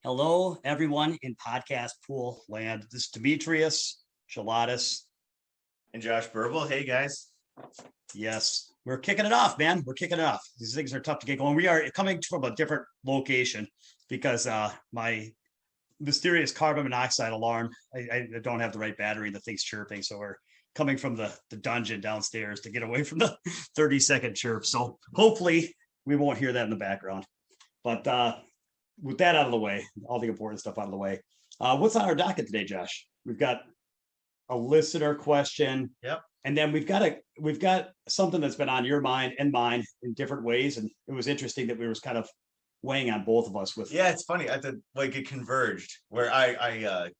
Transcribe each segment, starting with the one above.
Hello, everyone in podcast pool land. This is Demetrius, Gelatis. And Josh Burble. Hey guys. Yes, we're kicking it off, man. We're kicking it off. These things are tough to get going. We are coming from a different location because my mysterious carbon monoxide alarm, I don't have the right battery. The thing's chirping. So we're coming from the dungeon downstairs to get away from the 30-second chirp. So hopefully we won't hear that in the background. But with that out of the way, all the important stuff out of the way, what's on our docket today, Josh? We've got a listener question. Yep. And then we've got something that's been on your mind and mine in different ways. And it was interesting that we was kind of weighing on both of us with. Yeah, it's funny. It converged where I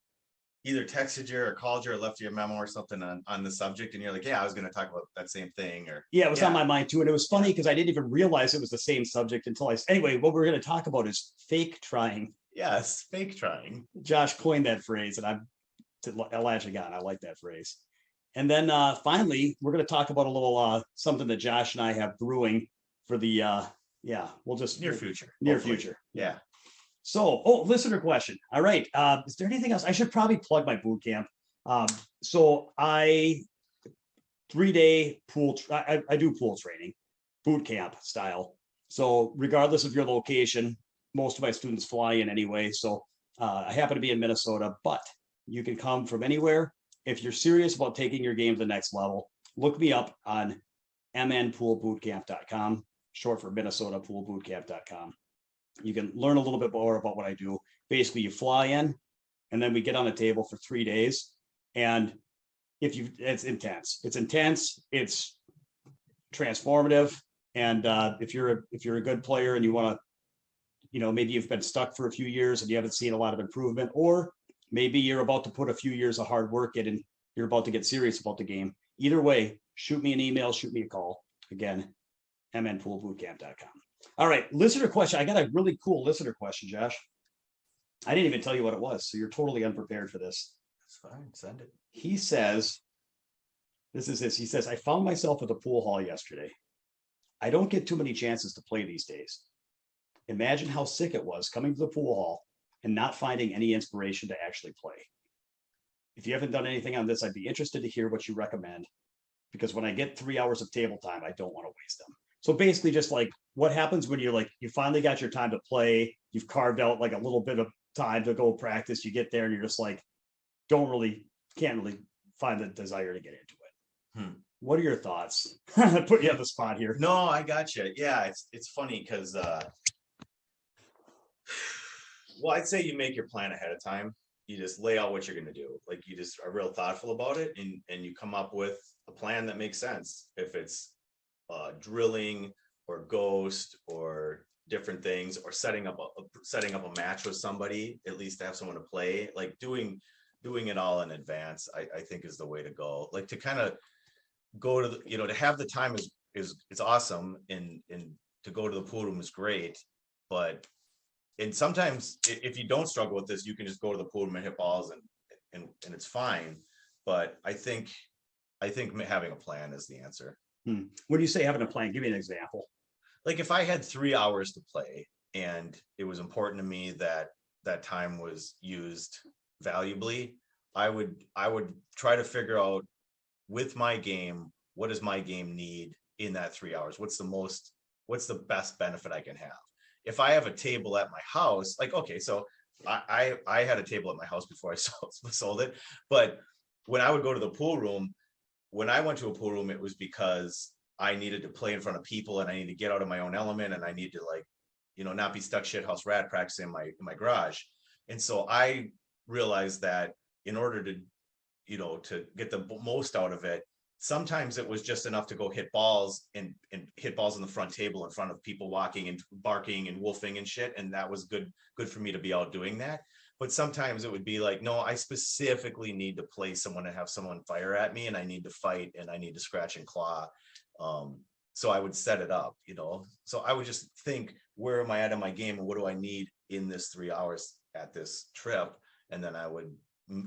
either texted you or called you or left you a memo or something on the subject. And you're like, yeah, I was going to talk about that same thing. Or yeah, it was on my mind too. And it was funny because I didn't even realize it was the same subject until anyway, what we're going to talk about is fake trying. Yes, fake trying. Josh coined that phrase and I'm latching on. I like that phrase. And then finally, we're going to talk about a little something that Josh and I have brewing for the we'll just near future. Future. Yeah. So, listener question. All right. Is there anything else? I should probably plug my boot camp. So I 3-day pool. I do pool training, boot camp style. So regardless of your location, most of my students fly in anyway. So I happen to be in Minnesota, but you can come from anywhere. If you're serious about taking your game to the next level, look me up on mnpoolbootcamp.com, short for minnesotapoolbootcamp.com. You can learn a little bit more about what I do. Basically, you fly in, and then we get on a table for 3 days. And it's intense. It's intense. It's transformative. And if you're a good player and you want to, maybe you've been stuck for a few years and you haven't seen a lot of improvement, or maybe you're about to put a few years of hard work in and you're about to get serious about the game. Either way, shoot me an email, shoot me a call. Again, mnpoolbootcamp.com. All right, listener question. I got a really cool listener question, Josh. I didn't even tell you what it was, so you're totally unprepared for this. That's fine. Send it. He says, this is this. He says, I found myself at the pool hall yesterday. I don't get too many chances to play these days. Imagine how sick it was coming to the pool hall and not finding any inspiration to actually play. If you haven't done anything on this, I'd be interested to hear what you recommend, because when I get 3 hours of table time, I don't want to waste them. So basically just like what happens when you're like, you finally got your time to play, you've carved out like a little bit of time to go practice, you get there and you're just like, can't really find the desire to get into it. What are your thoughts? Put you on the spot here. No, I got you. Yeah, it's funny because well, I'd say you make your plan ahead of time. You just lay out what you're going to do. Like you just are real thoughtful about it and you come up with a plan that makes sense. If it's drilling or ghost or different things, or setting up a match with somebody, at least to have someone to play, like doing it all in advance, I think is the way to go. Like to kind of go to to have the time is it's awesome, and to go to the pool room is great, and sometimes if you don't struggle with this, you can just go to the pool room and hit balls and it's fine. But I think having a plan is the answer. When you say having a plan, give me an example. Like if I had 3 hours to play and it was important to me that time was used valuably, I would try to figure out with my game, what does my game need in that 3 hours? What's the best benefit I can have? If I have a table at my house, like, okay, so I had a table at my house before I sold it, but when I would go to the pool room, when I went to a pool room, it was because I needed to play in front of people and I need to get out of my own element and I need to not be stuck shithouse rat practicing in my garage. And so I realized that in order to get the most out of it, sometimes it was just enough to go hit balls and hit balls on the front table in front of people walking and barking and wolfing and shit. And that was good for me to be out doing that. But sometimes it would be like, no, I specifically need to play someone and have someone fire at me, and I need to fight and I need to scratch and claw. So I would set it up, So I would just think, where am I at in my game and what do I need in this 3 hours at this trip? And then I would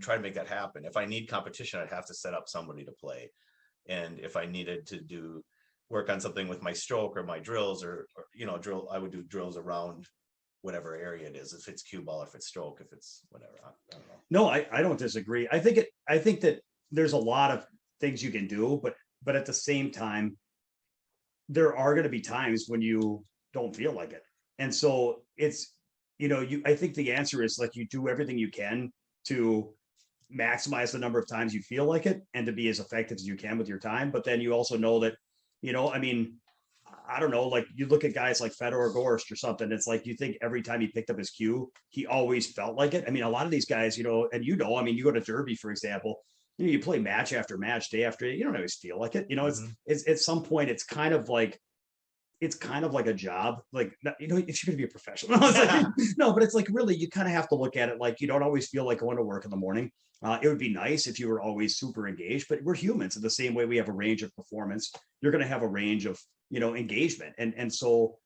try to make that happen. If I need competition, I'd have to set up somebody to play. And if I needed to do work on something with my stroke or my drills or drill, I would do drills around whatever area it is, if it's cue ball, if it's stroke, if it's whatever. I don't know. No, I don't disagree. I think that there's a lot of things you can do, but at the same time, there are going to be times when you don't feel like it. And so it's, I think the answer is like you do everything you can to maximize the number of times you feel like it and to be as effective as you can with your time. But then you also know that, I mean, I don't know, like you look at guys like Fedor or Gorst or something, it's like you think every time he picked up his cue, he always felt like it. I mean, a lot of these guys, and I mean, you go to Derby, for example, you play match after match, day after day, you don't always feel like it. It's at some point, it's kind of like a job. Like, if you're going to be a professional, it's like, no, but it's like, really, you kind of have to look at it like you don't always feel like going to work in the morning. It would be nice if you were always super engaged, but we're humans. In the same way we have a range of performance, you're going to have a range of, engagement. And so,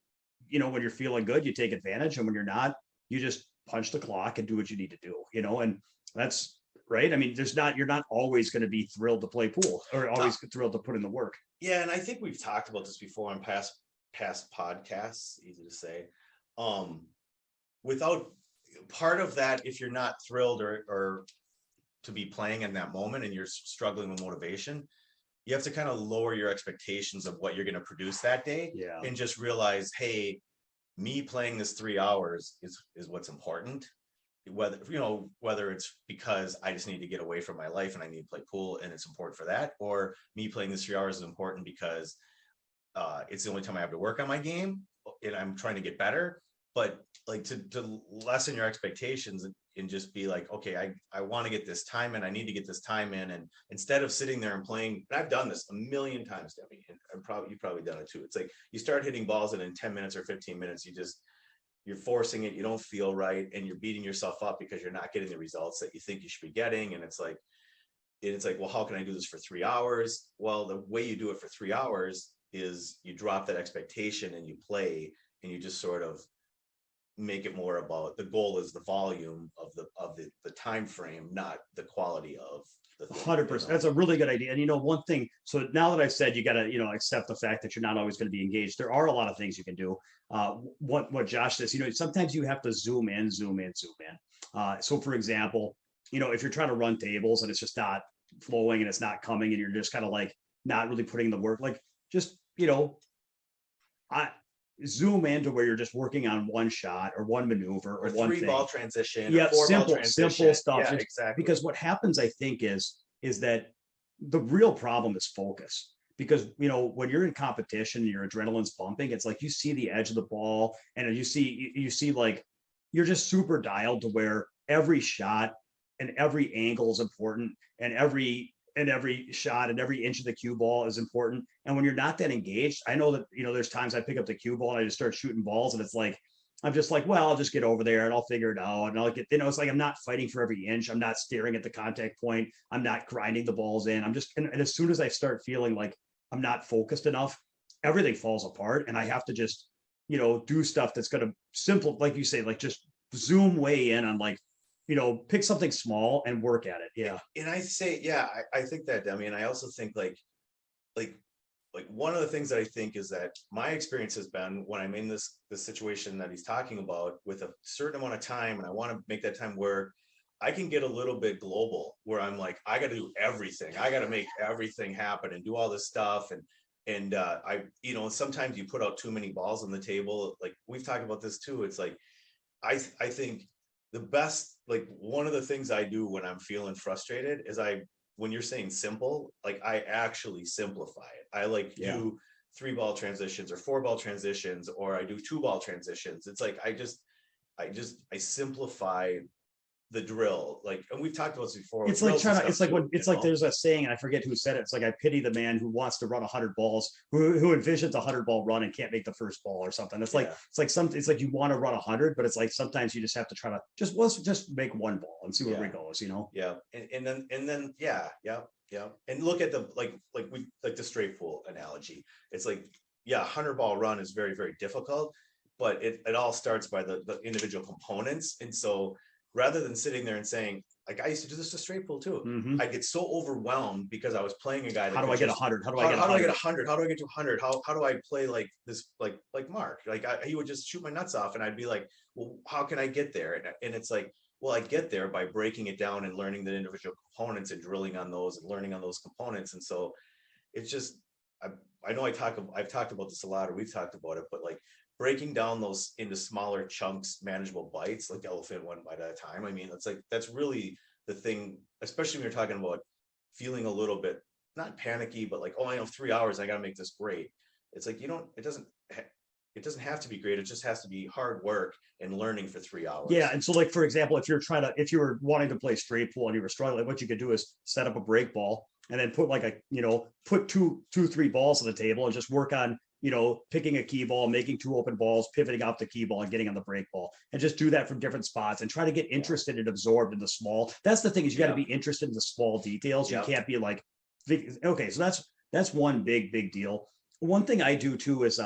when you're feeling good, you take advantage. And when you're not, you just punch the clock and do what you need to do, and that's right. I mean, you're not always going to be thrilled to play pool or always thrilled to put in the work. Yeah. And I think we've talked about this before on past podcasts, easy to say, without part of that, if you're not thrilled or to be playing in that moment and you're struggling with motivation, you have to kind of lower your expectations of what you're going to produce that day. Yeah. And just realize, hey, me playing this 3 hours is what's important. Whether it's because I just need to get away from my life and I need to play pool and it's important for that, or me playing this 3 hours is important because it's the only time I have to work on my game and I'm trying to get better. But like to lessen your expectations and just be like, okay, I want to get this time in, I need to get this time in. And instead of sitting there and playing, and I've done this a million times, Debbie, and you've probably done it too. It's like you start hitting balls and in 10 minutes or 15 minutes, you're forcing it, you don't feel right, and you're beating yourself up because you're not getting the results that you think you should be getting. And it's like, well, how can I do this for 3 hours? Well, the way you do it for 3 hours is you drop that expectation and you play, and you just sort of make it more about the goal is the volume of the time frame, not the quality of the thing, 100%. That's a really good idea. And one thing, so now that I've said you got to, accept the fact that you're not always going to be engaged, there are a lot of things you can do. What Josh says, sometimes you have to zoom in. So for example, if you're trying to run tables and it's just not flowing and it's not coming and you're just kind of like not really putting the work, like just, I zoom into where you're just working on one shot or one maneuver or one thing. Ball transition. Yeah, simple stuff. Yeah, exactly. Because what happens, I think, is that the real problem is focus. Because when you're in competition, your adrenaline's pumping. It's like you see the edge of the ball, and you see like you're just super dialed to where every shot and every angle is important, and every shot and every inch of the cue ball is important. And when you're not that engaged, I know that, there's times I pick up the cue ball and I just start shooting balls, and it's like, I'm just like, well, I'll just get over there and I'll figure it out. And I'll get, it's like, I'm not fighting for every inch. I'm not staring at the contact point. I'm not grinding the balls in. I'm just, and as soon as I start feeling like I'm not focused enough, everything falls apart. And I have to just, do stuff that's going to simple, like you say, like just zoom way in on like, pick something small and work at it. Yeah. And I say, yeah, I think that, Demi, and I also think like one of the things that I think is that my experience has been when I'm in this situation that he's talking about with a certain amount of time and I want to make that time work, I can get a little bit global where I'm like, I got to do everything. I got to make everything happen and do all this stuff. And I, sometimes you put out too many balls on the table. Like we've talked about this too. It's like, I think the best, like one of the things I do when I'm feeling frustrated is when you're saying simple, like I actually simplify it. I do 3-ball transitions or 4-ball transitions, or I do 2-ball transitions. It's like, I simplify the drill. Like, and we've talked about this before. It's like there's a saying, and I forget who said it. It's like, I pity the man who wants to run 100 balls, who envisions a 100-ball run and can't make the first ball or something. It's like, it's like you want to run 100, but it's like, sometimes you just have to try to just make one ball and see where it goes, Yeah. And then, yeah. And look at the, like the straight pool analogy. It's like, 100-ball run is very, very difficult, but it all starts by the individual components. And so rather than sitting there and saying, like I used to do this to straight pool too. Mhm. I'd get so overwhelmed because I was playing a guy that How do could I get just 100? How do I how, get how do I get 100? 100? How do I get to 100? How do I play like this, like Mark? Like he would just shoot my nuts off, and I'd be like, well, how can I get there? And it's like, well, I get there by breaking it down and learning the individual components and drilling on those and learning on those components. And so it's just, I know I've talked about this a lot, or we've talked about it, but like breaking down those into smaller chunks, manageable bites, like elephant one bite at a time. I mean, it's like that's really the thing, especially when you're talking about feeling a little bit not panicky, but like, oh, I know 3 hours, I got to make this great. It's like it doesn't have to be great. It just has to be hard work and learning for 3 hours. Yeah, and so like for example, if you were wanting to play straight pool and you were struggling, what you could do is set up a break ball and then put like put two, 3 balls on the table and just work on picking a key ball, making 2 open balls, pivoting off the key ball and getting on the break ball, and just do that from different spots and try to get interested and absorbed in the small. That's the thing, is you got to be interested in the small details. You can't be like, okay, so that's one big deal. One thing I do too is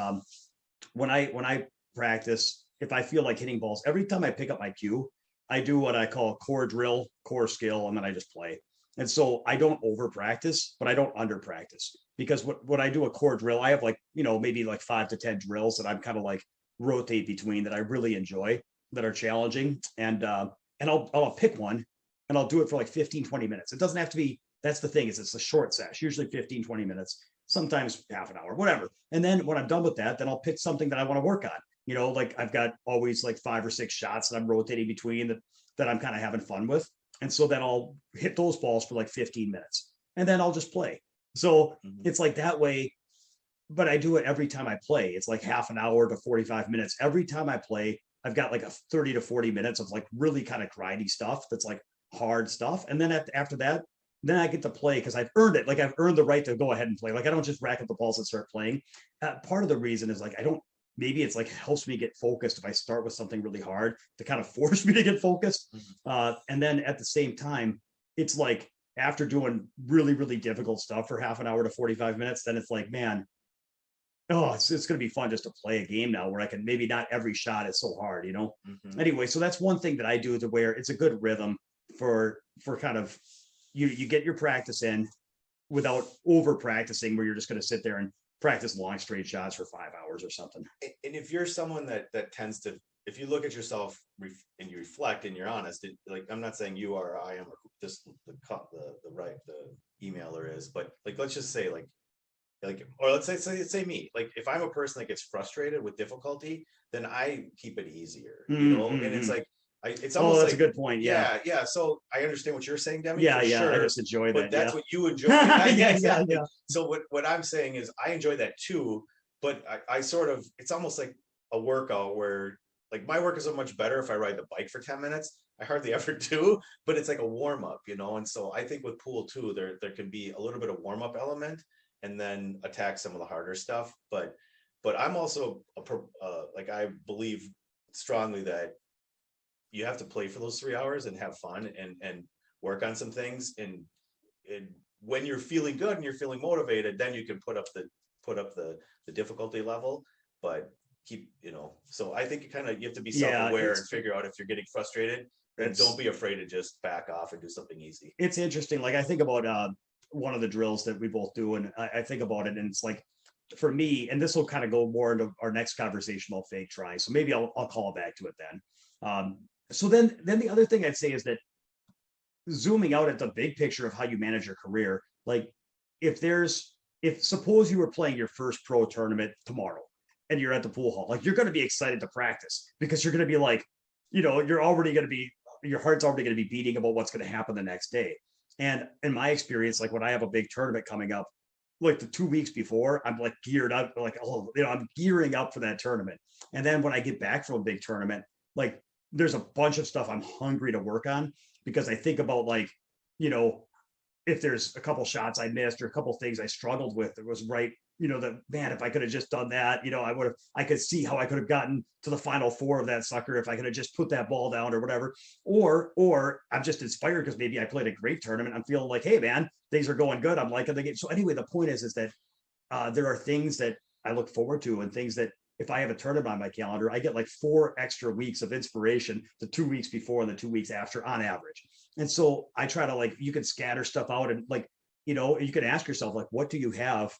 when I practice, if I feel like hitting balls, every time I pick up my cue, I do what I call core drill, core skill, and then I just play. And so I don't over practice, but I don't under practice, because when I do a core drill, I have like, maybe like 5 to 10 drills that I'm kind of like rotate between that I really enjoy, that are challenging. And I'll pick one and I'll do it for like 15, 20 minutes. It doesn't have to be, that's the thing, is it's a short sesh, usually 15, 20 minutes, sometimes half an hour, whatever. And then when I'm done with that, then I'll pick something that I want to work on. Like I've got always like 5 or 6 shots that I'm rotating between that I'm kind of having fun with. And so then I'll hit those balls for like 15 minutes and then I'll just play. So it's like that way, but I do it every time I play. It's like half an hour to 45 minutes. Every time I play, I've got like a 30 to 40 minutes of like really kind of grindy stuff that's like hard stuff. And then after that, then I get to play because I've earned it. Like I've earned the right to go ahead and play. Like I don't just rack up the balls and start playing. Part of the reason is like maybe it's like helps me get focused if I start with something really hard to kind of force me to get focused. And then at the same time, it's like after doing really difficult stuff for half an hour to 45 minutes, then it's like, man, it's going to be fun just to play a game now where I can, maybe not every shot is so hard. Anyway, so that's one thing that I do, to where it's a good rhythm for kind of, you get your practice in without over practicing, where you're just going to sit there and practice long straight shots for 5 hours or something. And if you're someone that tends to, if you look at yourself and you reflect and you're honest, like I'm not saying you are, or I am, or just the emailer is, but like let's just say like or let's say me, like if I'm a person that gets frustrated with difficulty, then I keep it easier, and it's like it's almost that's like, a good point. Yeah. So I understand what you're saying, Demi. Yeah, Sure, I just enjoy that. But that's what you enjoy. Yeah. So what I'm saying is I enjoy that too, but I sort of, it's almost like a workout where like my work is so much better if I ride the bike for 10 minutes. I hardly ever do, but it's like a warm up, and so I think with pool too, there can be a little bit of warm up element and then attack some of the harder stuff. But I'm also like I believe strongly that you have to play for those 3 hours and have fun and work on some things. And when you're feeling good and you're feeling motivated, then you can put up the difficulty level, but keep, so I think you have to be self-aware and figure out if you're getting frustrated, and don't be afraid to just back off and do something easy. It's interesting. Like I think about one of the drills that we both do, and I think about it, and it's like, for me, and this will kind of go more into our next conversation about fake try. So maybe I'll call back to it then. So then the other thing I'd say is that zooming out at the big picture of how you manage your career, like if suppose you were playing your first pro tournament tomorrow and you're at the pool hall, like you're going to be excited to practice because you're going to be like, you're already going to be, your heart's already going to be beating about what's going to happen the next day. And in my experience, like when I have a big tournament coming up, like the 2 weeks before, I'm like geared up, like, I'm gearing up for that tournament. And then when I get back from a big tournament, like there's a bunch of stuff I'm hungry to work on, because I think about like, if there's a couple shots I missed or a couple things I struggled with, that was right, that, man, if I could have just done that, I could see how I could have gotten to the final 4 of that sucker if I could have just put that ball down or whatever. Or I'm just inspired because maybe I played a great tournament. I'm feeling like, hey man, things are going good. I'm liking the game. So anyway, the point is that there are things that I look forward to, and things that if I have a tournament on my calendar, I get like 4 extra weeks of inspiration, the 2 weeks before and the 2 weeks after on average. And so I try to like, you can scatter stuff out and like, you can ask yourself, like, what do you have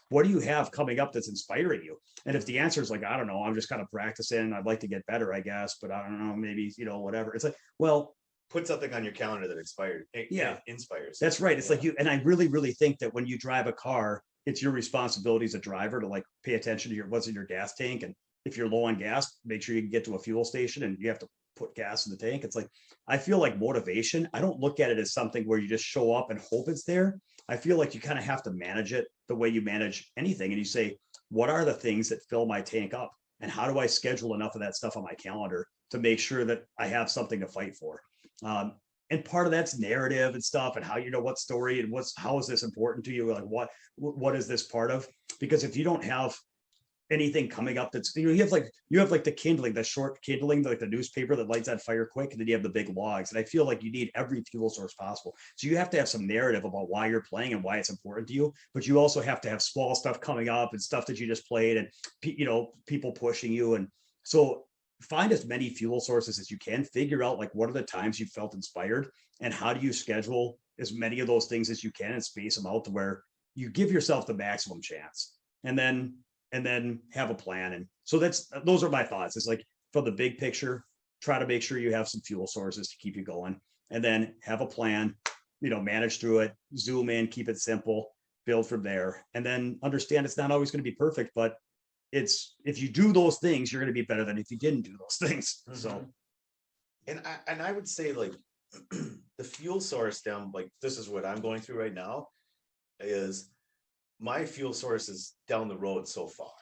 what do you have coming up that's inspiring you? And if the answer is like, I don't know, I'm just kind of practicing, I'd like to get better, I guess, but I don't know, maybe, whatever. It's like, well, put something on your calendar that inspires. That's right. It's like and I really, really think that when you drive a car, it's your responsibility as a driver to like pay attention to what's in your gas tank. And if you're low on gas, make sure you can get to a fuel station and you have to put gas in the tank. It's like, I feel like motivation, I don't look at it as something where you just show up and hope it's there. I feel like you kind of have to manage it the way you manage anything. And you say, what are the things that fill my tank up? And how do I schedule enough of that stuff on my calendar to make sure that I have something to fight for? And part of that's narrative and stuff, and how what story and how is this important to you? Like what is this part of? Because if you don't have anything coming up that's you have like the kindling, the short kindling, like the newspaper that lights on fire quick, and then you have the big logs. And I feel like you need every fuel source possible. So you have to have some narrative about why you're playing and why it's important to you, but you also have to have small stuff coming up and stuff that you just played and people pushing you. And so find as many fuel sources as you can, figure out like what are the times you felt inspired and how do you schedule as many of those things as you can and space them out to where you give yourself the maximum chance, and then have a plan. And so those are my thoughts. It's like, from the big picture, try to make sure you have some fuel sources to keep you going, and then have a plan, manage through it, zoom in, keep it simple, build from there, and then understand it's not always going to be perfect, but if you do those things, you're going to be better than if you didn't do those things. Mm-hmm. So, and I would say like the fuel source down, like this is what I'm going through right now, is my fuel source is down the road so far.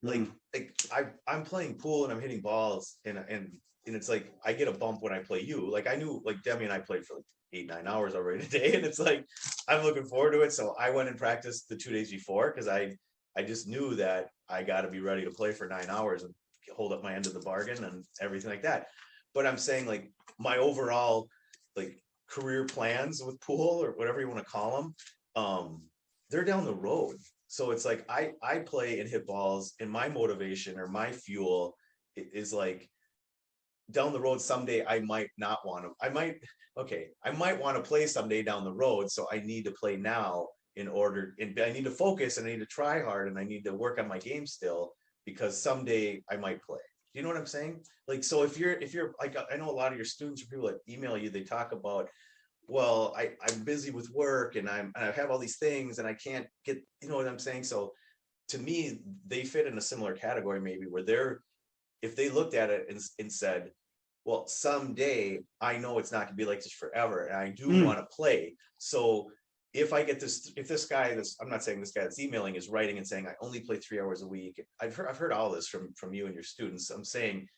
Like I'm playing pool and I'm hitting balls and it's like I get a bump when I play you. Like I knew like Demi and I played for like 8-9 hours already today, and it's like I'm looking forward to it. So I went and practiced the 2 days before because I just knew that I got to be ready to play for 9 hours and hold up my end of the bargain and everything like that. But I'm saying like my overall like career plans with pool or whatever you want to call them, they're down the road. So it's like I play and hit balls, and my motivation or my fuel is like down the road someday. I might not want to. I might want to play someday down the road. So I need to play now and I need to focus and I need to try hard and I need to work on my game still, because someday I might play. Do you know what I'm saying? Like, so if you're like, I know a lot of your students or people that email you, they talk about, well, I'm busy with work and I have all these things and I can't get, you know what I'm saying? So to me, they fit in a similar category, maybe, where if they looked at it and said, well, someday I know it's not gonna be like this forever and I do want to play. So if I get this, if this guy, I'm not saying this guy that's emailing is writing and saying I only play 3 hours a week. I've heard all this from you and your students. I'm saying,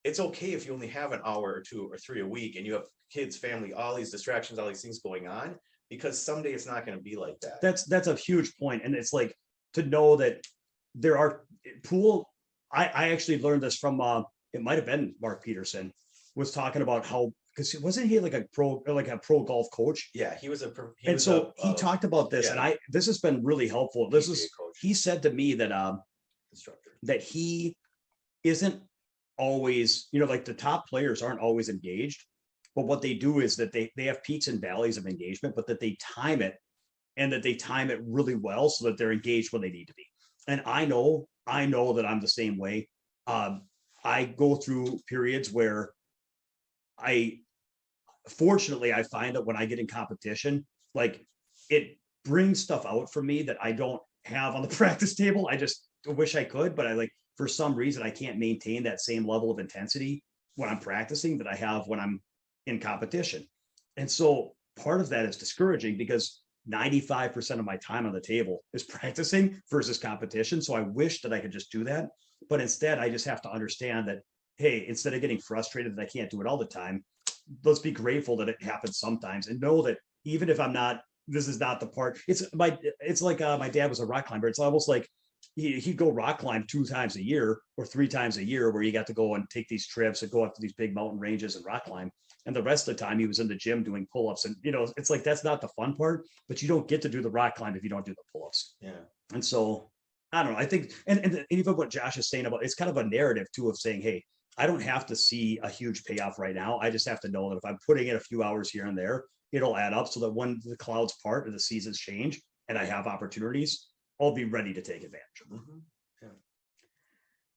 it's okay if you only have an hour or 2 or 3 a week and you have kids, family, all these distractions, all these things going on, because someday it's not going to be like that. That's a huge point. And it's like, to know that there are pool. I actually learned this from, it might've been Mark Peterson was talking about how, because wasn't he like a pro golf coach? Yeah, he talked about this, yeah. And this has been really helpful. He said to me that instructor, that he isn't always, like the top players aren't always engaged, but what they do is that they have peaks and valleys of engagement, but that they time it, and that they time it really well so that they're engaged when they need to be. And I know that I'm the same way. I go through periods where fortunately, I find that when I get in competition, like it brings stuff out for me that I don't have on the practice table. I just wish I could, but for some reason, I can't maintain that same level of intensity when I'm practicing that I have when I'm in competition. And so part of that is discouraging, because 95% of my time on the table is practicing versus competition. So I wish that I could just do that. But instead, I just have to understand that, hey, instead of getting frustrated that I can't do it all the time, let's be grateful that it happens sometimes, and know that even if this is not the part. It's like my dad was a rock climber. It's almost like he'd go rock climb 2 times a year or 3 times a year, where you got to go and take these trips and go up to these big mountain ranges and rock climb. And the rest of the time he was in the gym doing pull-ups. And, it's like, that's not the fun part, but you don't get to do the rock climb if you don't do the pull-ups. Yeah. And so I don't know. I think, and even what Josh is saying about, it's kind of a narrative too, of saying, hey, I don't have to see a huge payoff right now. I just have to know that if I'm putting in a few hours here and there, it'll add up so that when the clouds part and the seasons change and I have opportunities, I'll be ready to take advantage of them. Mhm. Yeah.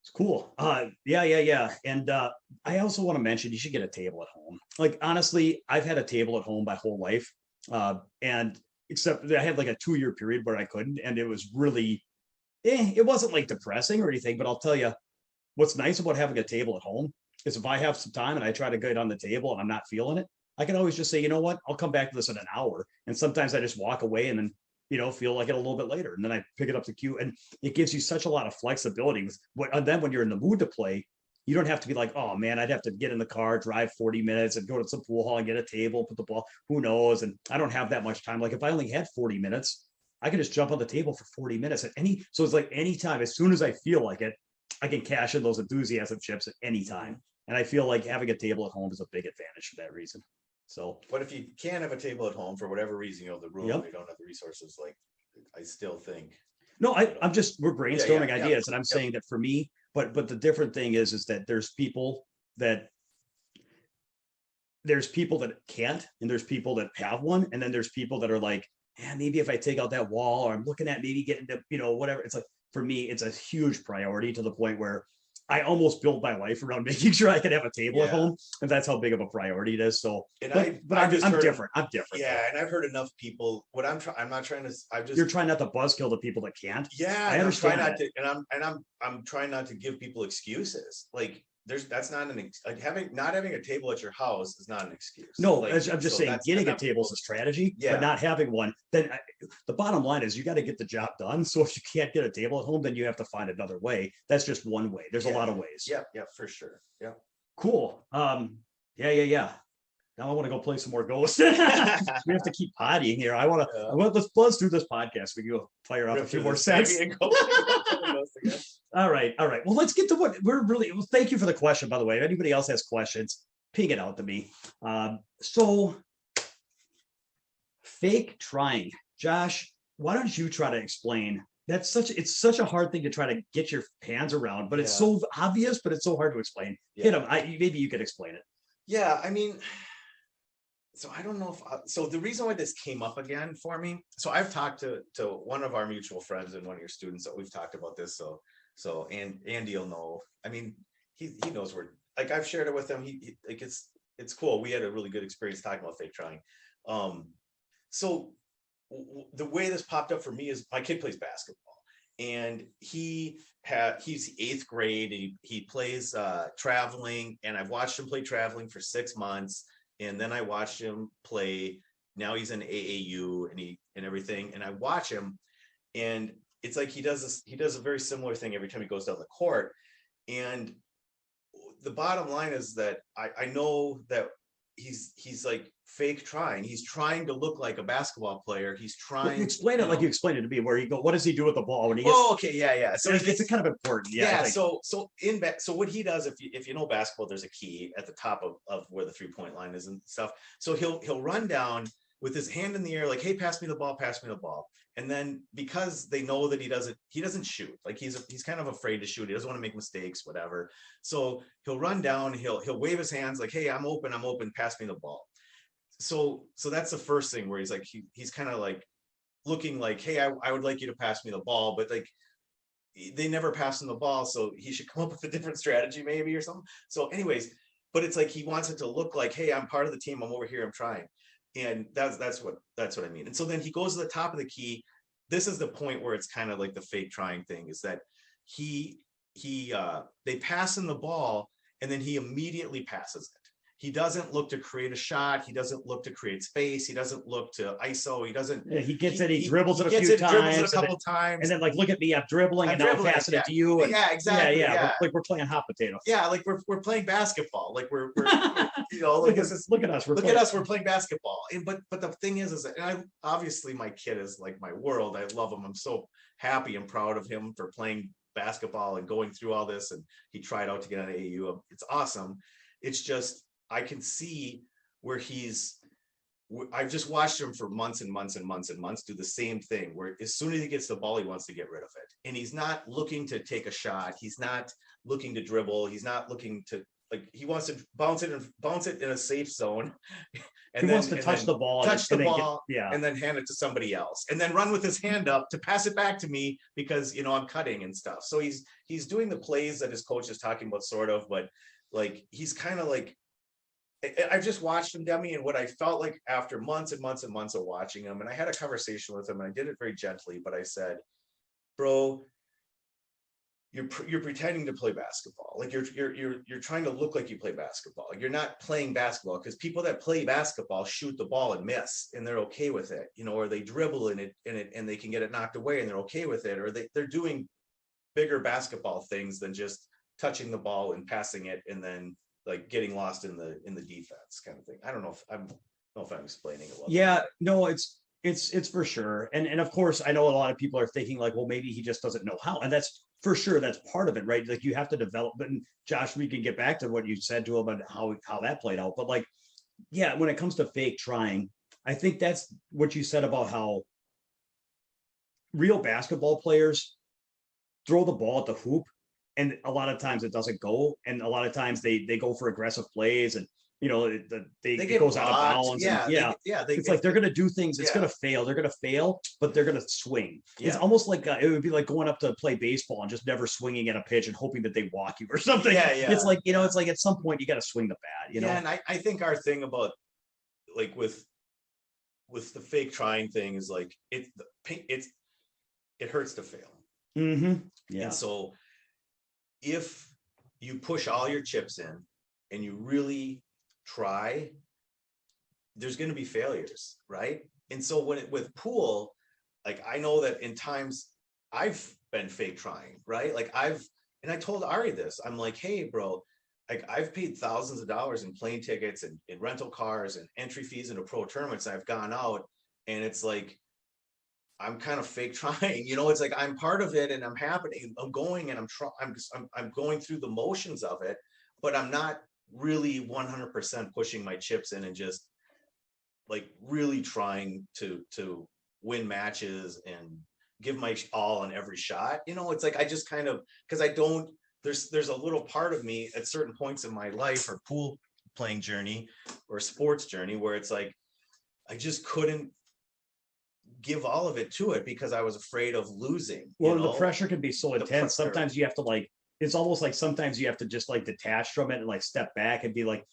It's cool. Yeah. And I also want to mention you should get a table at home. Like honestly, I've had a table at home my whole life. And except that I had like a 2-year period where I couldn't, and it was really it wasn't like depressing or anything, but I'll tell you what's nice about having a table at home is if I have some time and I try to get on the table and I'm not feeling it, I can always just say, you know what, I'll come back to this in an hour. And sometimes I just walk away and then, feel like it a little bit later. And then I pick it up the queue. And it gives you such a lot of flexibility with what, and then when you're in the mood to play, you don't have to be like, oh man, I'd have to get in the car, drive 40 minutes and go to some pool hall and get a table, put the ball, who knows? And I don't have that much time. Like if I only had 40 minutes, I can just jump on the table for 40 minutes at any, so it's like anytime, as soon as I feel like it, I can cash in those enthusiasm chips at any time. And I feel like having a table at home is a big advantage for that reason. So, But if you can't have a table at home for whatever reason, the room, Yep. you don't have the resources, like, I still think. no, I'm just, we're brainstorming yeah, ideas and I'm saying that for me, but the different thing is that there's people that can't, and there's people that have one. And then there's people that are like, yeah, maybe if I take out that wall, or I'm looking at maybe getting to, whatever. It's like, for me, it's a huge priority to the point where I almost build my life around making sure I can have a table at Yeah. home. And that's how big of a priority it is. So, And but I've just I'm heard- different. I'm different. Yeah, and I've heard enough people. What I'm not trying to. You're trying not to buzzkill the people that can't. Yeah, I and I'm trying understand not to, and I'm trying not to give people excuses. Like that's not like not having a table at your house is not an excuse. No, Like, I'm just saying getting a table is a strategy, Yeah. but not having one, then the bottom line is you got to get the job done. So if you can't get a table at home, then you have to find another way. That's just one way. There's a lot of ways. Yeah, for sure. Yeah. Cool. Yeah. Now I want to go play some more Ghost. We have to keep pottying here. Let's do this podcast. We go fire off a few more sets. All right. Well, let's get to what we're really. Well, thank you for the question, by the way. If anybody else has questions, ping it out to me. So, fake trying, Josh. Why don't you try to explain? It's such a hard thing to try to get your hands around, but it's so obvious, but it's so hard to explain. Hit them. Maybe you could explain it. Yeah, I mean, so I don't know if so the reason why this came up again for me. So I've talked to one of our mutual friends and one of your students that we've talked about this. So and Andy will know. I mean, he knows where. Like I've shared it with him. He like it's cool. We had a really good experience talking about fake trying. So the way this popped up for me is my kid plays basketball, and he's 8th grade. And he plays traveling, and I've watched him play traveling for 6 months. And then I watched him play. Now he's in AAU and everything. And I watch him, and it's like he does a very similar thing every time he goes down the court. And the bottom line is that I know that he's like fake trying. He's trying to look like a basketball player. He's trying. Explain it like you explained it to me. Where you go, what does he do with the ball when he gets? Oh, okay, yeah. So it's kind of important. Yeah. So what he does, if you know basketball, there's a key at the top of where the 3-point line is and stuff. So he'll run down with his hand in the air, like, hey, pass me the ball. And then because they know that he doesn't shoot, like he's kind of afraid to shoot. He doesn't want to make mistakes, whatever. So he'll run down, he'll wave his hands like, hey, I'm open, pass me the ball. So that's the first thing where he's like, he's kind of like looking like, hey, I would like you to pass me the ball, but like they never pass him the ball. So he should come up with a different strategy maybe or something. So anyways, but it's like, he wants it to look like, hey, I'm part of the team. I'm over here. I'm trying. And that's what I mean. And so then he goes to the top of the key. This is the point where it's kind of like the fake trying thing, is that they pass him the ball and then he immediately passes it. He doesn't look to create a shot. He doesn't look to create space. He doesn't look to ISO. He doesn't. Yeah, he gets it. He dribbles it a few times. Dribbles it a couple times. And then like, look at me, I'm dribbling and now I'm passing it to you. And, yeah, exactly. Yeah. We're playing hot potato. Yeah, like we're playing basketball. Like we're look at us. We're playing basketball. And but the thing is that, and I obviously my kid is like my world. I love him. I'm so happy and proud of him for playing basketball and going through all this. And he tried out to get on AAU. It's awesome. It's just, I can see where I've just watched him for months and months do the same thing, where as soon as he gets the ball, he wants to get rid of it. And he's not looking to take a shot. He's not looking to dribble. He's not looking to, like, he wants to bounce it in a safe zone. And he wants to touch the ball, and then hand it to somebody else, and then run with his hand up to pass it back to me because, I'm cutting and stuff. So he's doing the plays that his coach is talking about, sort of, but like, he's kind of like, I've just watched him, Demi, and what I felt like after months and months and months of watching him, and I had a conversation with him, and I did it very gently, but I said, bro, you're pretending to play basketball. Like, you're trying to look like you play basketball. You're not playing basketball, because people that play basketball shoot the ball and miss, and they're okay with it, or they dribble in it and they can get it knocked away and they're okay with it, or they're doing bigger basketball things than just touching the ball and passing it and then like getting lost in the defense kind of thing. I don't know if I'm explaining it well. Yeah, no, it's for sure. And of course, I know a lot of people are thinking like, well, maybe he just doesn't know how. And that's for sure, that's part of it, right? Like, you have to develop. And Josh, we can get back to what you said to him and how that played out. But like, yeah, when it comes to fake trying, I think that's what you said about how real basketball players throw the ball at the hoop, and a lot of times it doesn't go, and a lot of times they go for aggressive plays, and it goes out of bounds. It's like they're gonna do things. It's gonna fail. They're gonna fail, but they're gonna swing. It's almost like it would be like going up to play baseball and just never swinging at a pitch and hoping that they walk you or something. It's like it's like at some point you got to swing the bat. And I think our thing about, like, with the fake trying thing is like it hurts to fail. Mm-hmm. Yeah. And so if you push all your chips in and you really try, there's going to be failures, right? And so with pool, like, I know that in times I've been fake trying, right? Like, and I told Ari this, I'm like, hey bro, like, I've paid thousands of dollars in plane tickets and in rental cars and entry fees into pro tournaments. I've gone out, and it's like, I'm kind of fake trying, it's like, I'm part of it and I'm happening, I'm going, and I'm going through the motions of it, but I'm not really 100% pushing my chips in and just like really trying to win matches and give my all on every shot. It's like, I just kind of, because there's a little part of me at certain points in my life or pool playing journey or sports journey where it's like, I just couldn't give all of it to it because I was afraid of losing. Well, the pressure can be so intense. Sometimes you have to, like, it's almost like sometimes you have to just like detach from it and like step back and be like,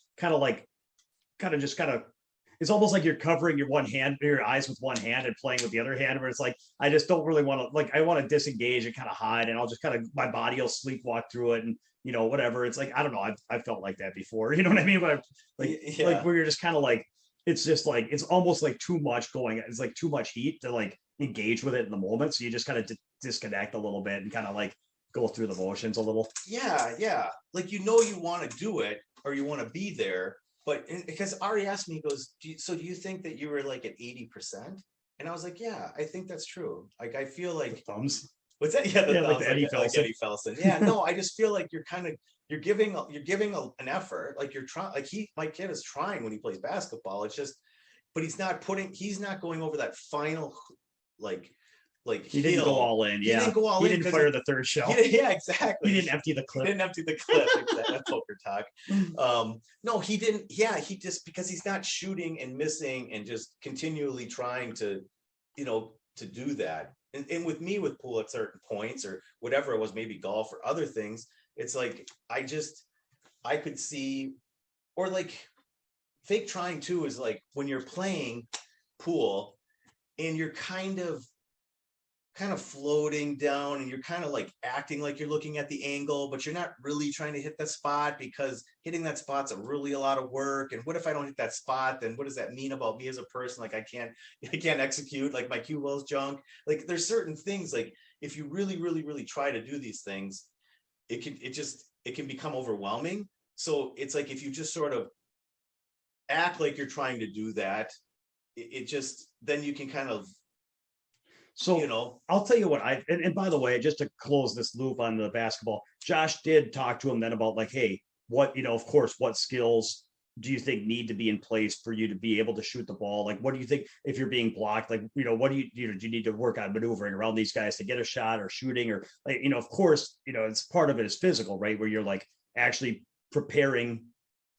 it's almost like you're covering your eyes with one hand and playing with the other hand, where it's like, I just don't really want to, like, I want to disengage and kind of hide, and I'll just kind of, my body will sleepwalk through it, and whatever. It's like, I don't know. I've felt like that before. You know what I mean? But like where you're just kind of like, it's just like, it's almost like too much going. It's like too much heat to like engage with it in the moment. So you just kind of disconnect a little bit and kind of like go through the motions a little. Yeah. Like, you want to do it or you want to be there. But because Ari asked me, he goes, do you think that you were like at 80%? And I was like, yeah, I think that's true. Like, I feel like the thumbs. What's that? Yeah, the thumbs, like Eddie Felson. Yeah, no, I just feel like you're giving an effort. Like, you're trying. Like, my kid is trying when he plays basketball. It's just, but he's not going over that final like he didn't go all in. He didn't go all in. He didn't fire the third shell. Yeah, exactly. He didn't empty the clip. Exactly. Poker talk. No, he didn't. Yeah, he just, because he's not shooting and missing and just continually trying to, to do that. And with me, with pool at certain points or whatever it was, maybe golf or other things, it's like, I could see, or like fake trying too is like when you're playing pool and you're kind of floating down and you're kind of like acting like you're looking at the angle, but you're not really trying to hit that spot, because hitting that spot's a lot of work. And what if I don't hit that spot? Then what does that mean about me as a person? Like, I can't execute, like, my cue ball's junk. Like, there's certain things, like, if you really, really, really try to do these things, it can become overwhelming. So it's like, if you just sort of act like you're trying to do that, then you can kind of, so I'll tell you what, and by the way, just to close this loop on the basketball, Josh did talk to him then about like, hey, what, of course, what skills do you think need to be in place for you to be able to shoot the ball? Like, what do you think if you're being blocked? Like, what do do you need to work on maneuvering around these guys to get a shot or shooting or like, of course, it's part of it is physical, right? Where you're like actually preparing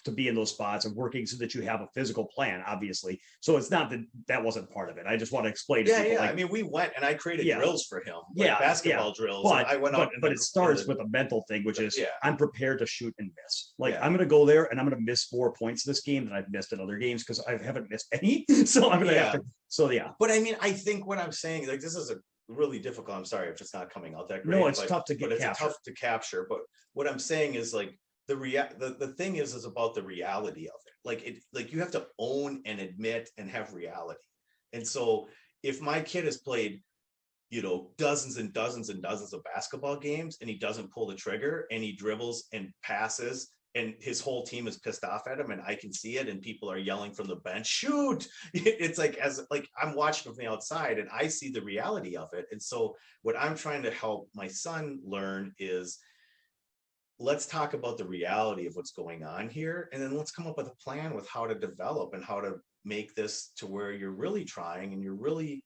to be in those spots and working so that you have a physical plan, obviously. So it's not that wasn't part of it. I just want to explain to people. Like, I mean, we went and I created drills for him, like basketball drills. But I went out, but it starts with a mental thing, which is I'm prepared to shoot and miss. Like I'm going to go there and I'm going to miss 4 points this game that I've missed in other games because I haven't missed any. So I'm going to have to. So yeah. But I mean, I think what I'm saying, like, this is a really difficult. I'm sorry if it's not coming out that great. No, it's tough to get. But it's tough to capture. But what I'm saying is like. The thing is about the reality of it. Like you have to own and admit and have reality. And so if my kid has played, dozens and dozens and dozens of basketball games and he doesn't pull the trigger and he dribbles and passes and his whole team is pissed off at him and I can see it and people are yelling from the bench, shoot. It's like I'm watching from the outside and I see the reality of it. And so what I'm trying to help my son learn is let's talk about the reality of what's going on here. And then let's come up with a plan with how to develop and how to make this to where you're really trying and you're really,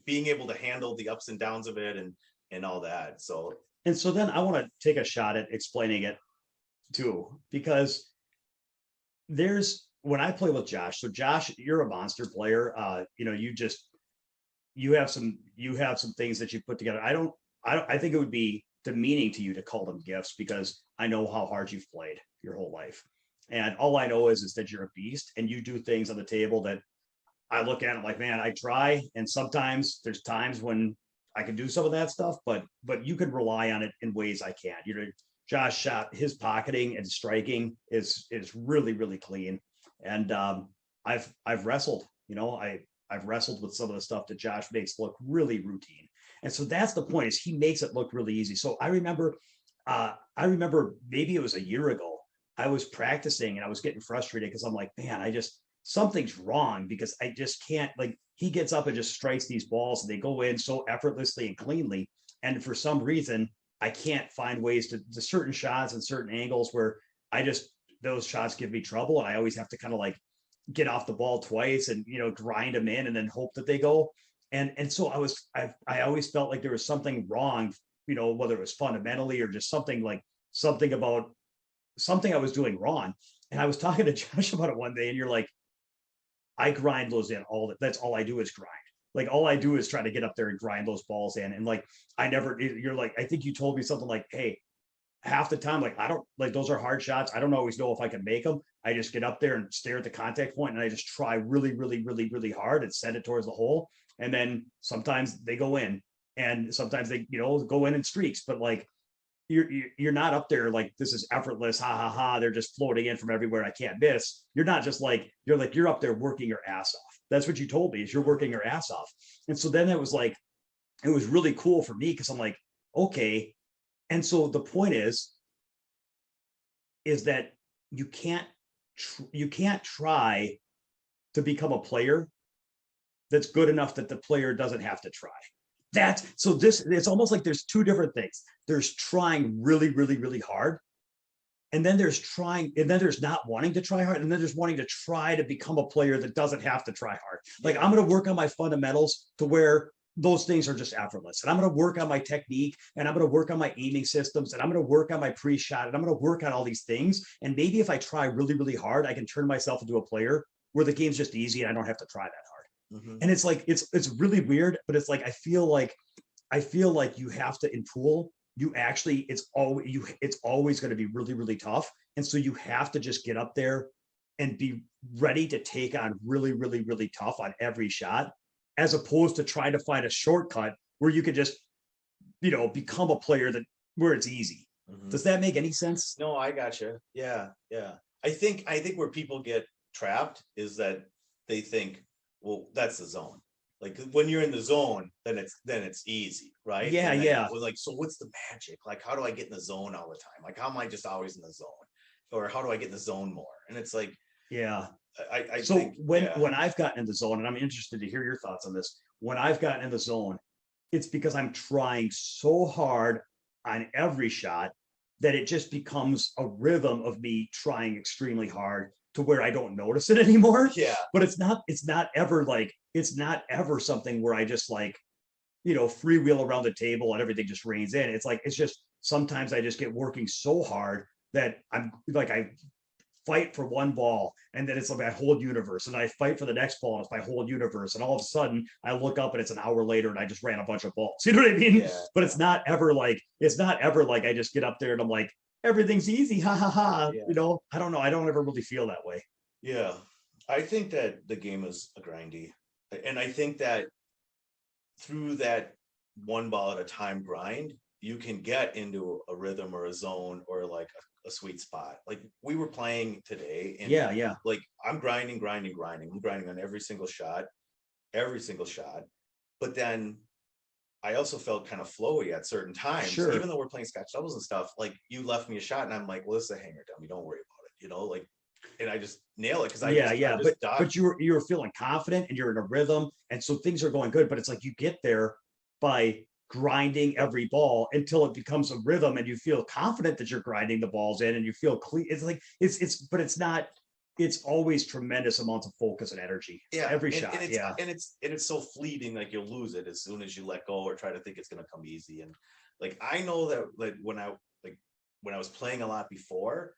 being able to handle the ups and downs of it and all that. So then I want to take a shot at explaining it too, because when I play with Josh, so Josh, you're a monster player. You have some things that you put together. I think it would be demeaning to you to call them gifts because I know how hard you've played your whole life. And all I know is that you're a beast and you do things on the table that I look at it like, man, I try. And sometimes there's times when I can do some of that stuff, but you can rely on it in ways I can't. Josh shot his pocketing and striking is really, really clean. And I've wrestled, I've wrestled with some of the stuff that Josh makes look really routine. And so that's the point is he makes it look really easy. So I remember maybe it was a year ago, I was practicing and I was getting frustrated because I'm like, man, something's wrong because I just can't, like, he gets up and just strikes these balls and they go in so effortlessly and cleanly. And for some reason, I can't find ways to certain shots and certain angles where those shots give me trouble. And I always have to kind of like get off the ball twice and, grind them in and then hope that they go. And so I always felt like there was something wrong, whether it was fundamentally or just something about something I was doing wrong. And I was talking to Josh about it one day and you're like, I grind those in that's all I do is grind. Like all I do is try to get up there and grind those balls in. And like, you're like, I think you told me something like, hey, half the time, like, I don't like, those are hard shots. I don't always know if I can make them. I just get up there and stare at the contact point and I just try really, really, really, really hard and send it towards the hole. And then sometimes they go in and sometimes they, go in streaks, but like, you're not up there like this is effortless, ha ha ha, they're just floating in from everywhere, I can't miss. You're not just like you're up there working your ass off. That's what you told me is you're working your ass off. And so then it was really cool for me because I'm like, okay. And so the point is that you can't try to become a player that's good enough that the player doesn't have to try. It's almost like there's two different things. There's trying really, really, really hard. And then there's not wanting to try hard. And then there's wanting to try to become a player that doesn't have to try hard. Like I'm going to work on my fundamentals to where those things are just effortless. And I'm going to work on my technique and I'm going to work on my aiming systems and I'm going to work on my pre-shot and I'm going to work on all these things. And maybe if I try really, really hard, I can turn myself into a player where the game's just easy and I don't have to try that hard. Mm-hmm. And it's like, it's really weird, but it's like, I feel like you have to in pool, it's always going to be really, really tough. And so you have to just get up there and be ready to take on really, really, really tough on every shot, as opposed to trying to find a shortcut where you could just, become a player where it's easy. Mm-hmm. Does that make any sense? No, I gotcha. Yeah. Yeah. I think where people get trapped is that they think, well, that's the zone. Like when you're in the zone, then it's easy, right? Yeah, yeah. Like, so what's the magic? Like, how do I get in the zone all the time? Like, how am I just always in the zone? Or how do I get in the zone more? And it's like, yeah. I so think, when I've gotten in the zone, and I'm interested to hear your thoughts on this, when I've gotten in the zone, it's because I'm trying so hard on every shot that it just becomes a rhythm of me trying extremely hard to where I don't notice it anymore. Yeah. But it's not ever something where I just like, freewheel around the table and everything just rains in. It's just sometimes I just get working so hard that I'm like, I fight for one ball and then it's like my whole universe, and I fight for the next ball and it's my whole universe, and all of a sudden I look up and it's an hour later and I just ran a bunch of balls. You know what I mean? Yeah. But it's not ever like I just get up there and I'm like, everything's easy, ha ha ha. Yeah. I don't know, I don't ever really feel that way. Yeah. I think that the game is a grindy. And I think that through that one ball at a time grind, you can get into a rhythm or a zone or like a sweet spot. Like we were playing today, and Yeah. like I'm grinding. I'm grinding on every single shot. But then I also felt kind of flowy at certain times, Sure. even though we're playing scotch doubles and stuff. Like you left me a shot, and I'm like, well, this is a hanger dummy. Don't worry about it. Like, and I just nail it because but you're feeling confident and you're in a rhythm, and so things are going good. But it's like you get there by grinding every ball until it becomes a rhythm, and you feel confident that you're grinding the balls in, and you feel clean. It's like but it's not. It's always tremendous amounts of focus and energy. Yeah, every shot. And it's so fleeting. Like you'll lose it as soon as you let go or try to think it's going to come easy. And like I know that like when I was playing a lot before,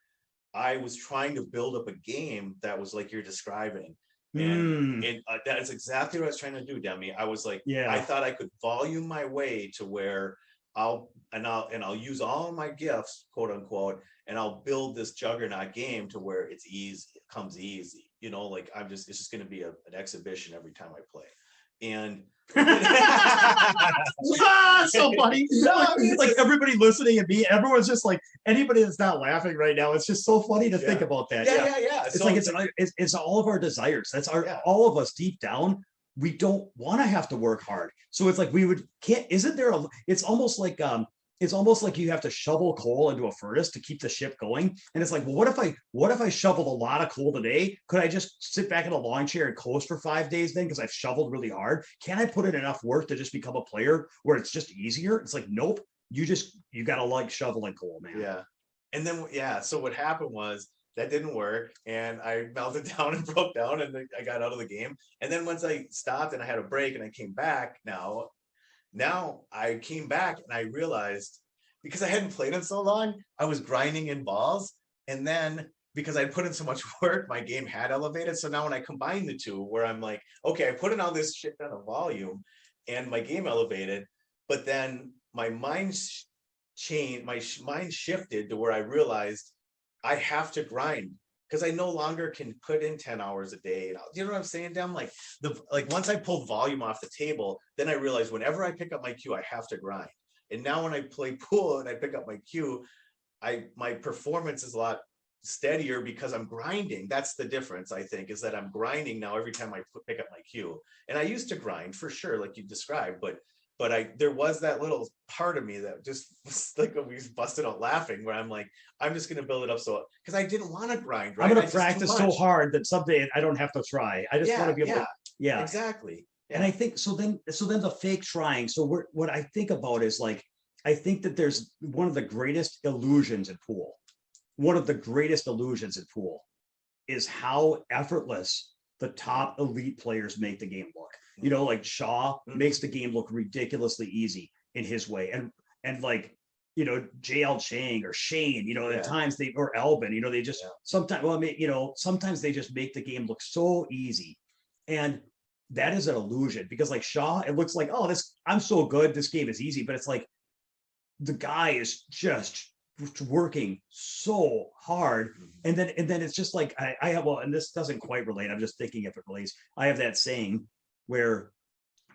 I was trying to build up a game that was like you're describing. And that's exactly what I was trying to do, Demi. I was like, I thought I could volume my way to where I'll use all of my gifts, quote unquote, and I'll build this juggernaut game to where it's easy, it comes easy. Like it's just going to be an exhibition every time I play. And so funny. Like everybody listening and me, everyone's just like, anybody that's not laughing right now, it's just so funny to think about that. Yeah. It's so like it's all of our desires. That's all of us deep down. We don't want to have to work hard. So it's like it's almost like you have to shovel coal into a furnace to keep the ship going. And it's like, well, what if I shoveled a lot of coal today? Could I just sit back in a lawn chair and coast for 5 days then? Because I've shoveled really hard. Can I put in enough work to just become a player where it's just easier? It's like, nope. You gotta like shoveling coal, man. Yeah. And then so what happened was that didn't work, and I melted down and broke down, and I got out of the game. And then once I stopped and I had a break and I came back, now I came back and I realized, because I hadn't played in so long, I was grinding in balls. And then because I put in so much work, my game had elevated. So now when I combine the two, where I'm like, okay, I put in all this shit on a volume and my game elevated, but then my mind mind shifted to where I realized I have to grind, because I no longer can put in 10 hours a day. You know what I'm saying, Dem? Like once I pulled volume off the table, then I realized whenever I pick up my cue, I have to grind. And now when I play pool and I pick up my cue, my performance is a lot steadier because I'm grinding. That's the difference, I think, is that I'm grinding now every time I pick up my cue. And I used to grind for sure, like you described, but there was that little part of me that just was like, we busted out laughing, where I'm like, I'm just going to build it up. So, because I didn't want to grind, right? I'm going to practice so hard that someday I don't have to try. I just want to be able to, exactly. Yeah. And I think, so then the fake trying. So what I think about is like, I think that there's one of the greatest illusions in pool. One of the greatest illusions in pool is how effortless the top elite players make the game look. Like Shaw makes the game look ridiculously easy in his way. And like, JL Chang or Shane, at times or Albin, they just sometimes they just make the game look so easy. And that is an illusion, because like Shaw, it looks like, oh, I'm so good, this game is easy. But it's like, the guy is just working so hard, and then it's just like I have, well, and this doesn't quite relate, I'm just thinking if it relates. I have that saying where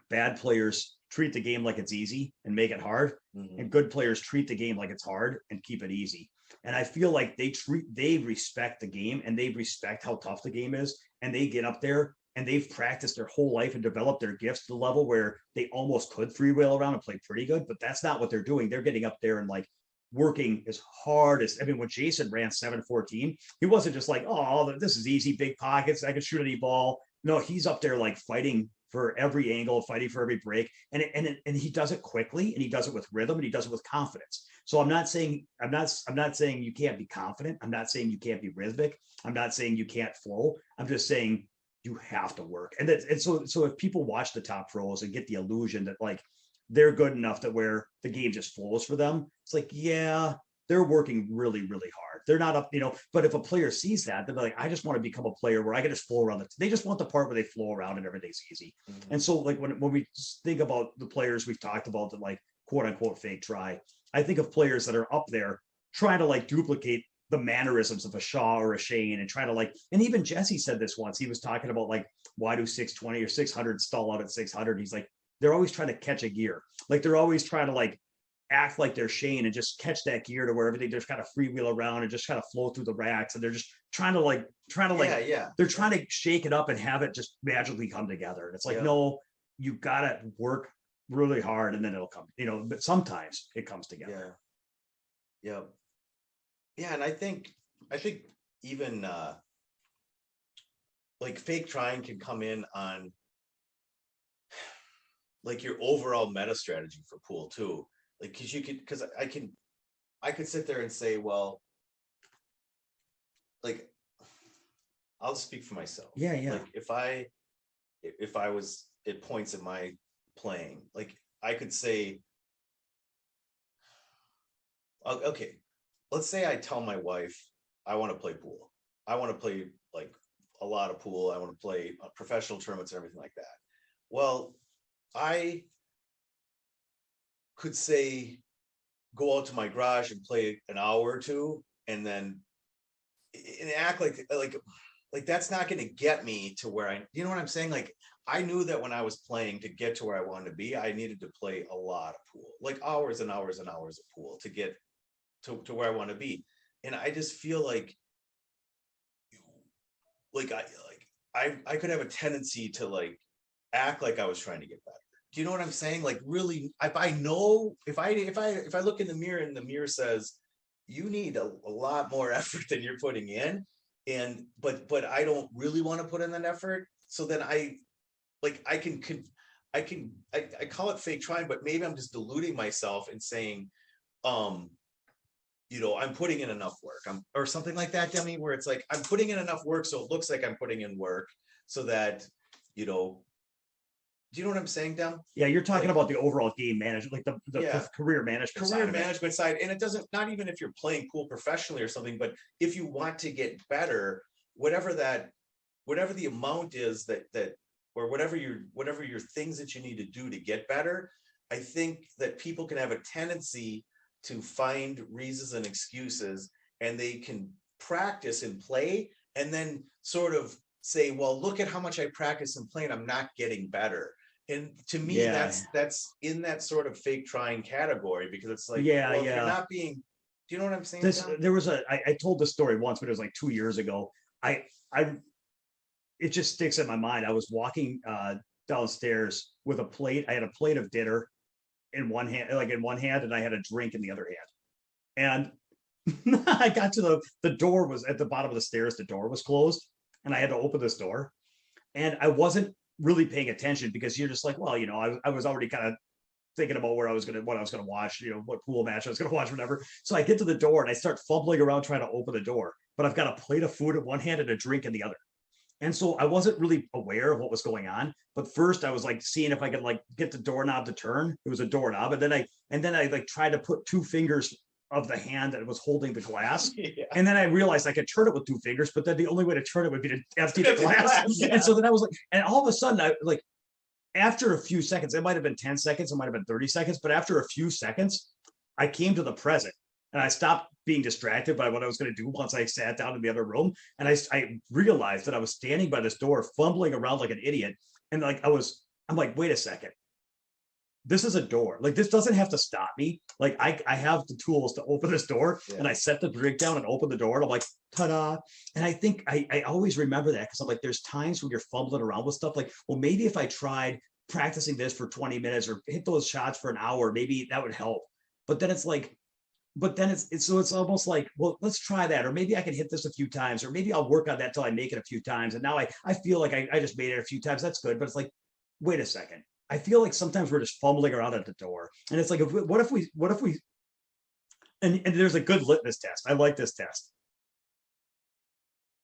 bad players treat the game like it's easy and make it hard, and good players treat the game like it's hard and keep it easy. And I feel like they respect the game, and they respect how tough the game is, and they get up there and they've practiced their whole life and developed their gifts to the level where they almost could freewheel around and play pretty good. But that's not what they're doing. They're getting up there and like working as hard as, when Jason ran 7-14, he wasn't just like, oh, this is easy, big pockets, I can shoot any ball. No, he's up there like fighting for every angle, fighting for every break. And he does it quickly, and he does it with rhythm, and he does it with confidence. So I'm not saying you can't be confident. I'm not saying you can't be rhythmic. I'm not saying you can't flow. I'm just saying you have to work. And so if people watch the top pros and get the illusion that like they're good enough that where the game just flows for them, it's like, yeah, they're working really, really hard. They're not up, but if a player sees that, they're like, I just want to become a player where I can just flow around. They just want the part where they flow around and everything's easy. Mm-hmm. And so like when we think about the players we've talked about that like quote unquote fake try, I think of players that are up there trying to like duplicate the mannerisms of a Shaw or a Shane and trying to like, and even Jesse said this once, he was talking about like, why do 620 or 600 stall out at 600? He's like, they're always trying to catch a gear. Like they're always trying to like act like they're Shane and just catch that gear to where everything just kind of freewheel around and just kind of flow through the racks. And they're just trying to they're trying to shake it up and have it just magically come together. And it's like, no, you got to work really hard and then it'll come, but sometimes it comes together. Yeah. And I think even like fake trying can come in on like your overall meta strategy for pool too. Like, because I could sit there and say, well, like, I'll speak for myself. Yeah. Like if I was at points in my playing, like I could say, okay, let's say I tell my wife, I want to play pool. I want to play like a lot of pool. I want to play professional tournaments and everything like that. Well, I could say, go out to my garage and play an hour or two and then act like that's not going to get me to where you know what I'm saying? Like I knew that when I was playing to get to where I wanted to be, I needed to play a lot of pool, like hours and hours and hours of pool to get to where I want to be. And I just feel like I could have a tendency to like act like I was trying to get better. Do you know what I'm saying? Like really, if I look in the mirror and the mirror says you need a lot more effort than you're putting in, but I don't really want to put in that effort, so then I call it fake trying, but maybe I'm just deluding myself and saying, I'm putting in enough work, or something like that, Demi, where it's like I'm putting in enough work, so it looks like I'm putting in work, so that do you know what I'm saying, Dem? Yeah, you're talking about the overall game management, like the career management side. And it doesn't, not even if you're playing pool professionally or something, but if you want to get better, whatever the amount is or whatever your things that you need to do to get better, I think that people can have a tendency to find reasons and excuses, and they can practice and play and then sort of say, well, look at how much I practice and play and I'm not getting better. And to me, that's in that sort of fake trying category, because it's like, if you're not being, do you know what I'm saying? I told this story once, but it was like 2 years ago. It just sticks in my mind. I was walking downstairs with a plate. I had a plate of dinner in one hand, and I had a drink in the other hand. And I got to the door was at the bottom of the stairs. The door was closed, and I had to open this door. And I wasn't really paying attention, because you're just like, well, I was already kind of thinking about what I was going to watch, what pool match I was going to watch, whatever. So I get to the door and I start fumbling around trying to open the door, but I've got a plate of food in one hand and a drink in the other. And so I wasn't really aware of what was going on. But first I was like seeing if I could like get the doorknob to turn. It was a doorknob. And then I like tried to put 2 fingers of the hand that was holding the glass. And then I realized I could turn it with 2 fingers, but then the only way to turn it would be to empty the glass. And so then I was like, and all of a sudden after a few seconds, it might've been 10 seconds, it might've been 30 seconds, but after a few seconds, I came to the present and I stopped being distracted by what I was going to do once I sat down in the other room. And I realized that I was standing by this door, fumbling around like an idiot. And I'm like, wait a second. This is a door. Like, this doesn't have to stop me. Like, I have the tools to open this door. And I set the drink down and open the door, and I'm like, ta-da. And I think I always remember that, because I'm like, there's times when you're fumbling around with stuff like, well, maybe if I tried practicing this for 20 minutes or hit those shots for an hour, maybe that would help. But then it's like, it's almost like, well, let's try that. Or maybe I can hit this a few times, or maybe I'll work on that till I make it a few times. And now I feel like I just made it a few times. That's good. But it's like, wait a second. I feel like sometimes we're just fumbling around at the door. And it's like, what if we, and there's a good litmus test. I like this test.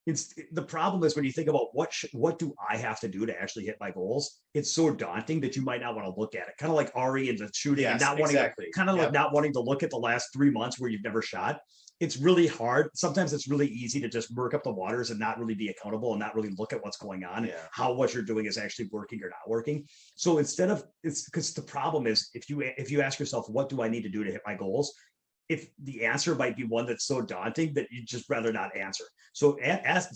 It's the problem is when you think about what do I have to do to actually hit my goals? It's so daunting that you might not want to look at it. Kind of like Ari and the shooting and Yes, not wanting exactly. to, kind of like not wanting to look at the last 3 months where you've never shot. It's really hard. Sometimes it's really easy to just murk up the waters and not really be accountable and not really look at what's going on, Yeah. how what you're doing is actually working or not working. So instead of it's because the problem is if you ask yourself, what do I need to do to hit my goals? If the answer might be one that's so daunting that you'd just rather not answer. So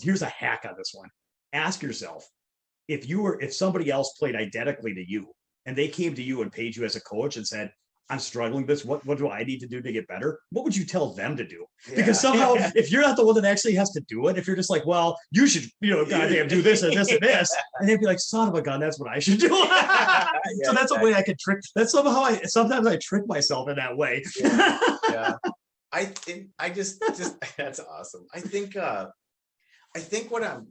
here's a hack on this one. Ask yourself, if somebody else played identically to you and they came to you and paid you as a coach and said, I'm struggling with this, what do I need to do to get better? What would you tell them to do? Because somehow if you're not the one that actually has to do it, if you're just like, well, you should, goddamn do this and this and this, and they'd be like, son of a gun, that's what I should do. So that's a way I could trick. That's sometimes I trick myself in that way. Yeah. I just that's awesome. I think what I'm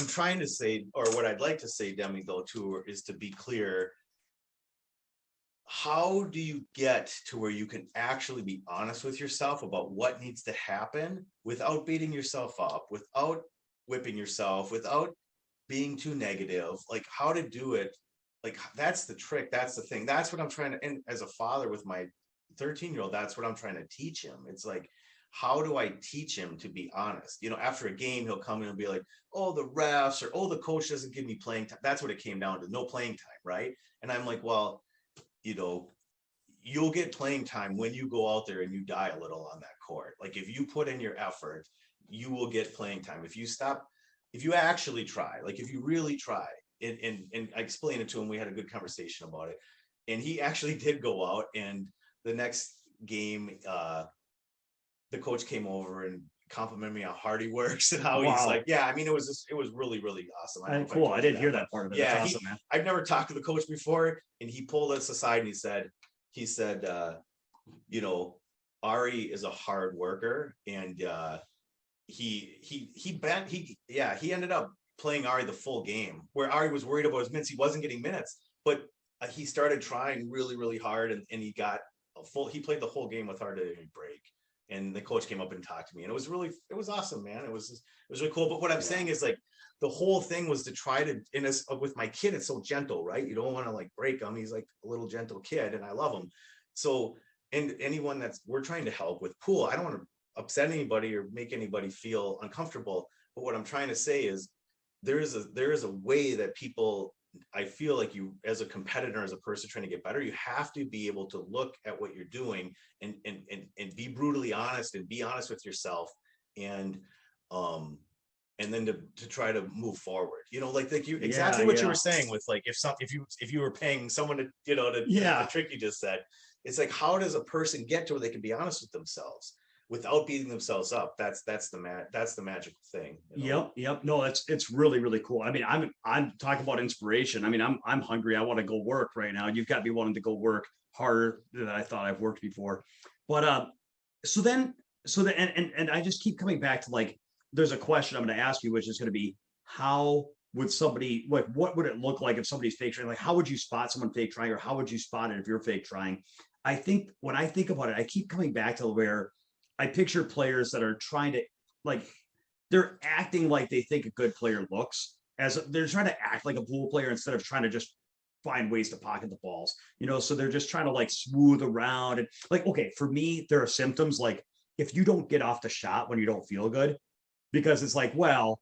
trying to say, or what I'd like to say, Demi, though, too, is to be clear. How do you get to where you can actually be honest with yourself about what needs to happen without beating yourself up, without whipping yourself, without being too negative? Like, how to do it? Like, that's the trick. That's the thing. That's what I'm trying to, and as a father with my 13-year-old, that's what I'm trying to teach him. It's like, how do I teach him to be honest? After a game, he'll come in and be like, oh, the refs, or oh, the coach doesn't give me playing time. That's what it came down to, no playing time, right? And I'm like, well, you'll get playing time when you go out there and you die a little on that court. Like, if you put in your effort, you will get playing time. If you actually try, like if you really try, and I explained it to him, we had a good conversation about it. And he actually did go out, and the next game, the coach came over and complimented me on how hard he works and how he's like, yeah, I mean, it was really, really awesome. Cool. I didn't hear that part of it. Yeah, that's awesome, man. I've never talked to the coach before, and he pulled us aside and he said, Ari is a hard worker, and he ended up playing Ari the full game, where Ari was worried about his minutes. He wasn't getting minutes, but he started trying really, really hard, and he got he played the whole game with hardly any break. And the coach came up and talked to me, and it was awesome, man. It was really cool. But what I'm saying is, like, the whole thing was to try to, with my kid, it's so gentle, right? You don't want to like break him. He's like a little gentle kid, and I love him. So, and anyone we're trying to help with pool, I don't want to upset anybody or make anybody feel uncomfortable. But what I'm trying to say is there is a way that people, I feel like, you, as a competitor, as a person trying to get better, you have to be able to look at what you're doing and be brutally honest, and be honest with yourself, and then to try to move forward, like you, exactly what you were saying with, like, if you were paying someone to, the trick you just said, it's like, how does a person get to where they can be honest with themselves without beating themselves up? That's the magical thing. Yep. No, it's really, really cool. I mean, I'm talking about inspiration. I mean, I'm hungry. I want to go work right now. You've got me wanting to go work harder than I thought I've worked before. But so then I just keep coming back to, like, there's a question I'm going to ask you, which is going to be, how would somebody, like, what would it look like if somebody's fake trying? Like, how would you spot someone fake trying, or how would you spot it if you're fake trying? I think when I think about it, I keep coming back to where I picture players that are trying to, like, they're acting like they think a good player looks, as they're trying to act like a pool player instead of trying to just find ways to pocket the balls, so they're just trying to, like, smooth around. And, like, okay, for me, there are symptoms, like, if you don't get off the shot when you don't feel good, because it's like, well,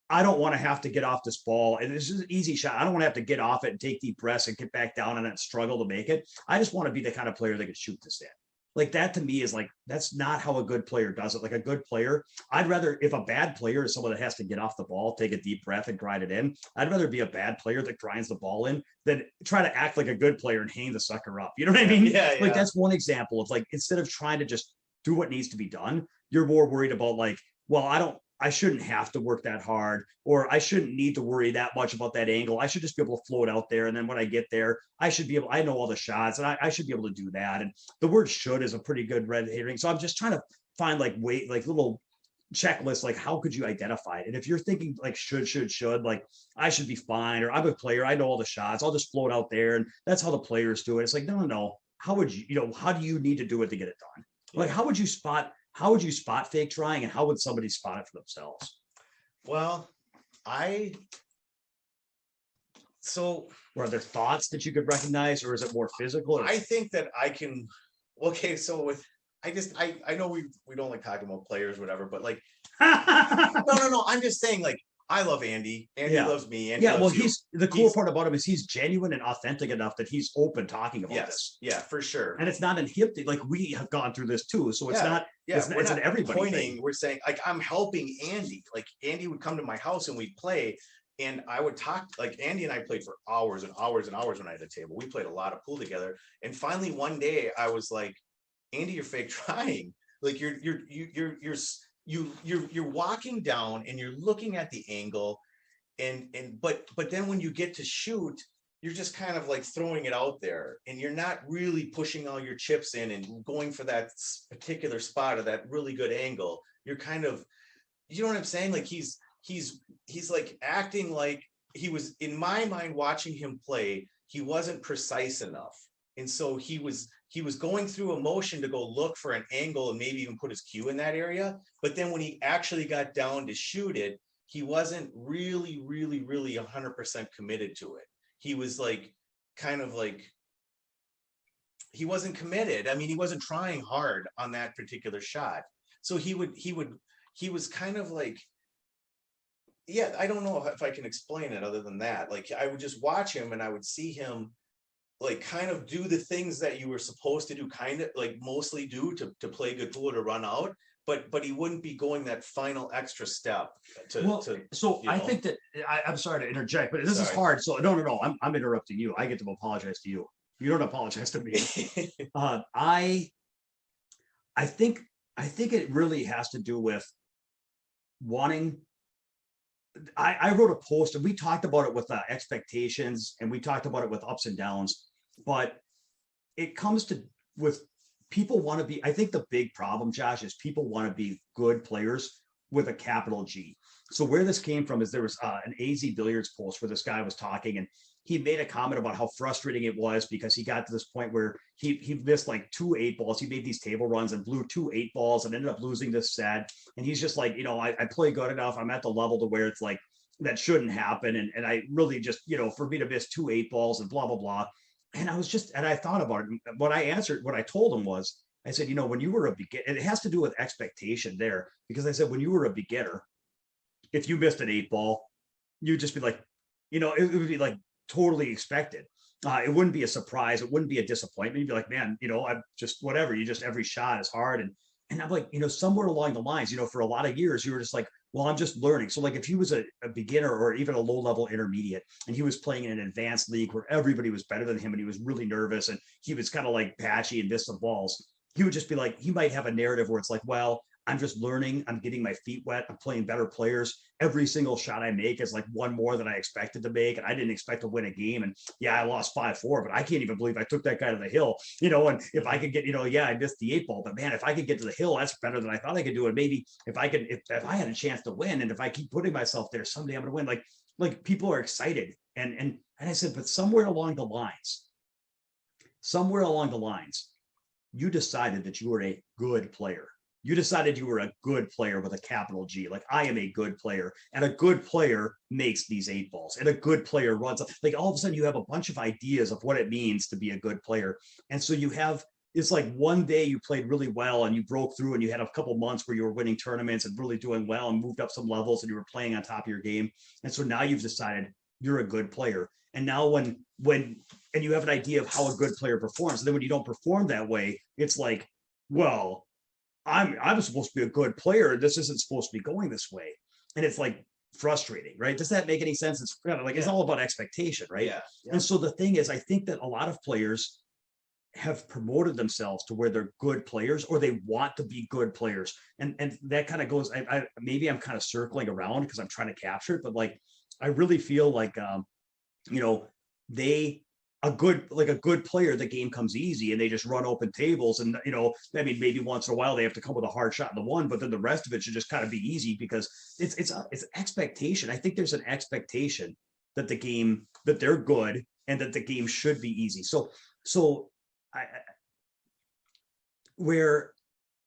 I don't want to have to get off this ball, and this is an easy shot. I don't want to have to get off it and take deep breaths and get back down and then struggle to make it. I just want to be the kind of player that can shoot this in. Like, that to me is like, that's not how a good player does it. Like, a good player, I'd rather, if a bad player is someone that has to get off the ball, take a deep breath and grind it in, I'd rather be a bad player that grinds the ball in than try to act like a good player and hang the sucker up. You know what I mean? Yeah. Like, that's one example of, like, instead of trying to just do what needs to be done, you're more worried about, like, well, I shouldn't have to work that hard, or I shouldn't need to worry that much about that angle. I should just be able to float out there. And then when I get there, I know all the shots, and I should be able to do that. And the word should is a pretty good red herring. So I'm just trying to find, like, little checklist, like how could you identify it? And if you're thinking like should, like I should be fine, or I'm a player, I know all the shots, I'll just float out there, and that's how the players do it. It's like, no. How would you, how do you need to do it to get it done? Like, Yeah. how would you spot fake trying, and how would somebody spot it for themselves? Well, Or are there thoughts that you could recognize, or is it more physical? Or I think that I can. Okay, so with I know we don't like talking about players, whatever, but like no. I'm just saying, like, I love Andy. Andy Yeah. loves me. Andy Yeah, well, loves you. he's the cool part about him is he's genuine and authentic enough that he's open talking about Yes, this. yeah, for sure. And it's not an hip thing. Like we have gone through this too. So it's not, Yeah, it's an everybody pointing. thing. We're saying, like, I'm helping Andy. Like, Andy would come to my house and we'd play, and I would talk. Like, Andy and I played for hours and hours and hours when I had a table. We played a lot of pool together. And finally, one day, I was like, Andy, you're fake trying. Like, you're walking down and you're looking at the angle, but then when you get to shoot, you're just kind of like throwing it out there, and you're not really pushing all your chips in and going for that particular spot or that really good angle. You're kind of, you know what I'm saying? Like, he's like acting like, he was, in my mind, watching him play, he wasn't precise enough. And so he was going through a motion to go look for an angle and maybe even put his cue in that area. But then when he actually got down to shoot it, he wasn't really 100% committed to it. He was like, kind of like, he wasn't committed. I mean, he wasn't trying hard on that particular shot. So he was kind of like, yeah, I don't know if I can explain it other than that. Like, I would just watch him and I would see him like kind of do the things that you were supposed to do, kind of like mostly do to play good pool, to run out. But he wouldn't be going that final extra step so I think that I'm sorry to interject, but this is hard. So no. I'm interrupting you. I get to apologize to you. You don't apologize to me. I think it really has to do with wanting. I wrote a post and we talked about it with expectations, and we talked about it with ups and downs, but it comes to with people want to be, I think the big problem, Josh, is people want to be good players with a capital G. So where this came from is there was an AZ Billiards post where this guy was talking, and he made a comment about how frustrating it was because he got to this point where he missed like 2 8-balls. He made these table runs and blew 2 8-balls and ended up losing this set. And he's just like, I play good enough. I'm at the level to where it's like, that shouldn't happen. And I really just, for me to miss 2 8-balls and blah, blah, blah. And I thought about it. What I told him was, I said, when you were a beginner, it has to do with expectation there, because I said, when you were a beginner, if you missed an 8-ball, you'd just be like, it would be like totally expected. It wouldn't be a surprise. It wouldn't be a disappointment. You'd be like, man, I'm just whatever. Every shot is hard. And I'm like, somewhere along the lines, for a lot of years, you were just like, well, I'm just learning. So like if he was a beginner or even a low-level intermediate, and he was playing in an advanced league where everybody was better than him, and he was really nervous, and he was kind of like patchy and missed some balls, he would just be like, he might have a narrative where it's like, well, I'm just learning. I'm getting my feet wet. I'm playing better players. Every single shot I make is like one more than I expected to make. And I didn't expect to win a game. And yeah, I lost 5-4, but I can't even believe I took that guy to the hill, and if I could get, yeah, I missed the 8-ball, but man, if I could get to the hill, that's better than I thought I could do. And maybe if I had a chance to win, and if I keep putting myself there, someday I'm going to win. Like people are excited. And I said, but somewhere along the lines, you decided that you were a good player. You decided you were a good player with a capital G. Like, I am a good player, and a good player makes these 8-balls, and a good player runs. Like, all of a sudden you have a bunch of ideas of what it means to be a good player. And so it's like one day you played really well and you broke through, and you had a couple months where you were winning tournaments and really doing well and moved up some levels and you were playing on top of your game. And so now you've decided you're a good player. And now when you have an idea of how a good player performs, and then when you don't perform that way, it's like, well, I'm supposed to be a good player. This isn't supposed to be going this way. And it's like frustrating, right? Does that make any sense? It's kind of like, it's all about expectation, right? Yeah. And so the thing is, I think that a lot of players have promoted themselves to where they're good players, or they want to be good players. And that kind of goes, maybe I'm kind of circling around because I'm trying to capture it, but like, I really feel like, they a good player, the game comes easy and they just run open tables. And, I mean, maybe once in a while they have to come with a hard shot in the one, but then the rest of it should just kind of be easy because it's expectation. I think there's an expectation that that they're good and that the game should be easy. So I, where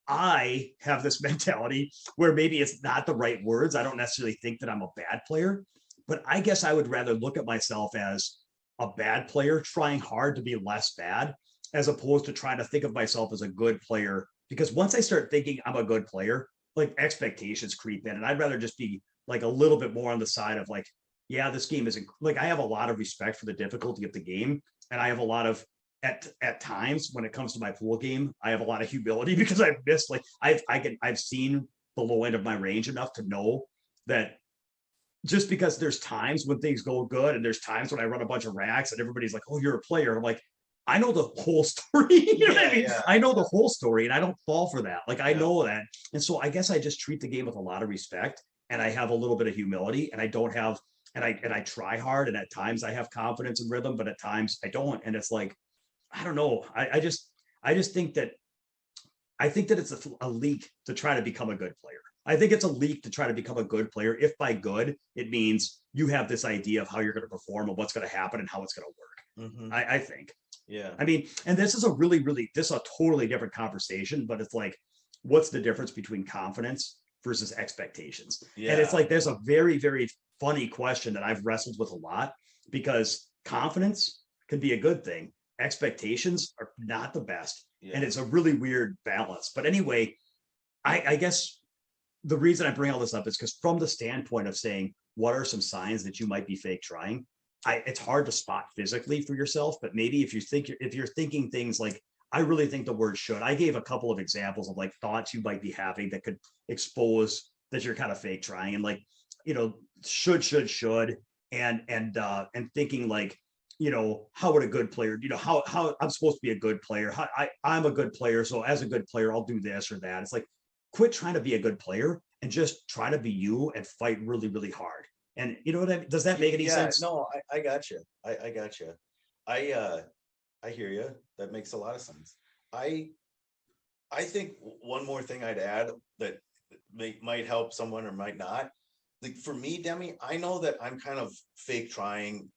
I have this mentality where maybe it's not the right words. I don't necessarily think that I'm a bad player, but I guess I would rather look at myself as a bad player trying hard to be less bad, as opposed to trying to think of myself as a good player. Because once I start thinking I'm a good player, like expectations creep in, and I'd rather just be like a little bit more on the side of like, yeah, this game isn't like, I have a lot of respect for the difficulty of the game, and I have a lot of at times when it comes to my pool game, I have a lot of humility because I've missed like I've seen the low end of my range enough to know that just because there's times when things go good and there's times when I run a bunch of racks and everybody's like, oh, you're a player. I'm like, I know the whole story. You know what I mean? I know the whole story and I don't fall for that. Like, I know that. And so I guess I just treat the game with a lot of respect, and I have a little bit of humility, and I don't have, and I try hard. And at times I have confidence and rhythm, but at times I don't. And it's like, I don't know. I just think that it's a leak to try to become a good player. I think it's a leak to try to become a good player. If by good, it means you have this idea of how you're going to perform and what's going to happen and how it's going to work. Mm-hmm. I think. Yeah. I mean, and this is a totally different conversation, but it's like, what's the difference between confidence versus expectations? Yeah. And it's like, there's a very, very funny question that I've wrestled with a lot, because confidence can be a good thing. Expectations are not the best. Yeah. And it's a really weird balance. But anyway, I guess the reason I bring all this up is because from the standpoint of saying, what are some signs that you might be fake trying? It's hard to spot physically for yourself, but maybe if you're thinking things like, I really think the word should, I gave a couple of examples of like thoughts you might be having that could expose that you're kind of fake trying, and like, should, and thinking like, how would a good player, how I'm supposed to be a good player. How I'm a good player. So as a good player, I'll do this or that. It's like, quit trying to be a good player and just try to be you and fight really, really hard. And you know what I mean? Does that make any sense? No, I got you. I got you. I hear you. That makes a lot of sense. I think one more thing I'd add that might help someone or might not. Like for me, Demi, I know that I'm kind of fake trying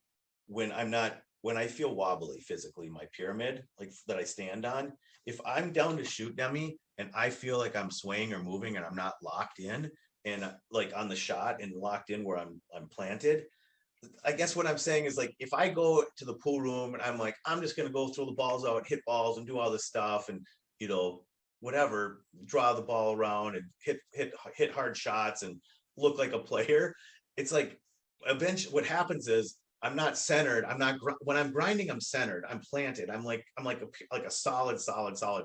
when I feel wobbly physically, my pyramid, like that I stand on. If I'm down to shoot, Demi, and I feel like I'm swaying or moving and I'm not locked in and like on the shot and locked in where I'm planted, I guess what I'm saying is like, if I go to the pool room and I'm like, I'm just going to go throw the balls out, hit balls and do all this stuff and, whatever, draw the ball around and hit hard shots and look like a player. It's like eventually what happens is I'm not centered. When I'm grinding, I'm centered. I'm planted. I'm like a solid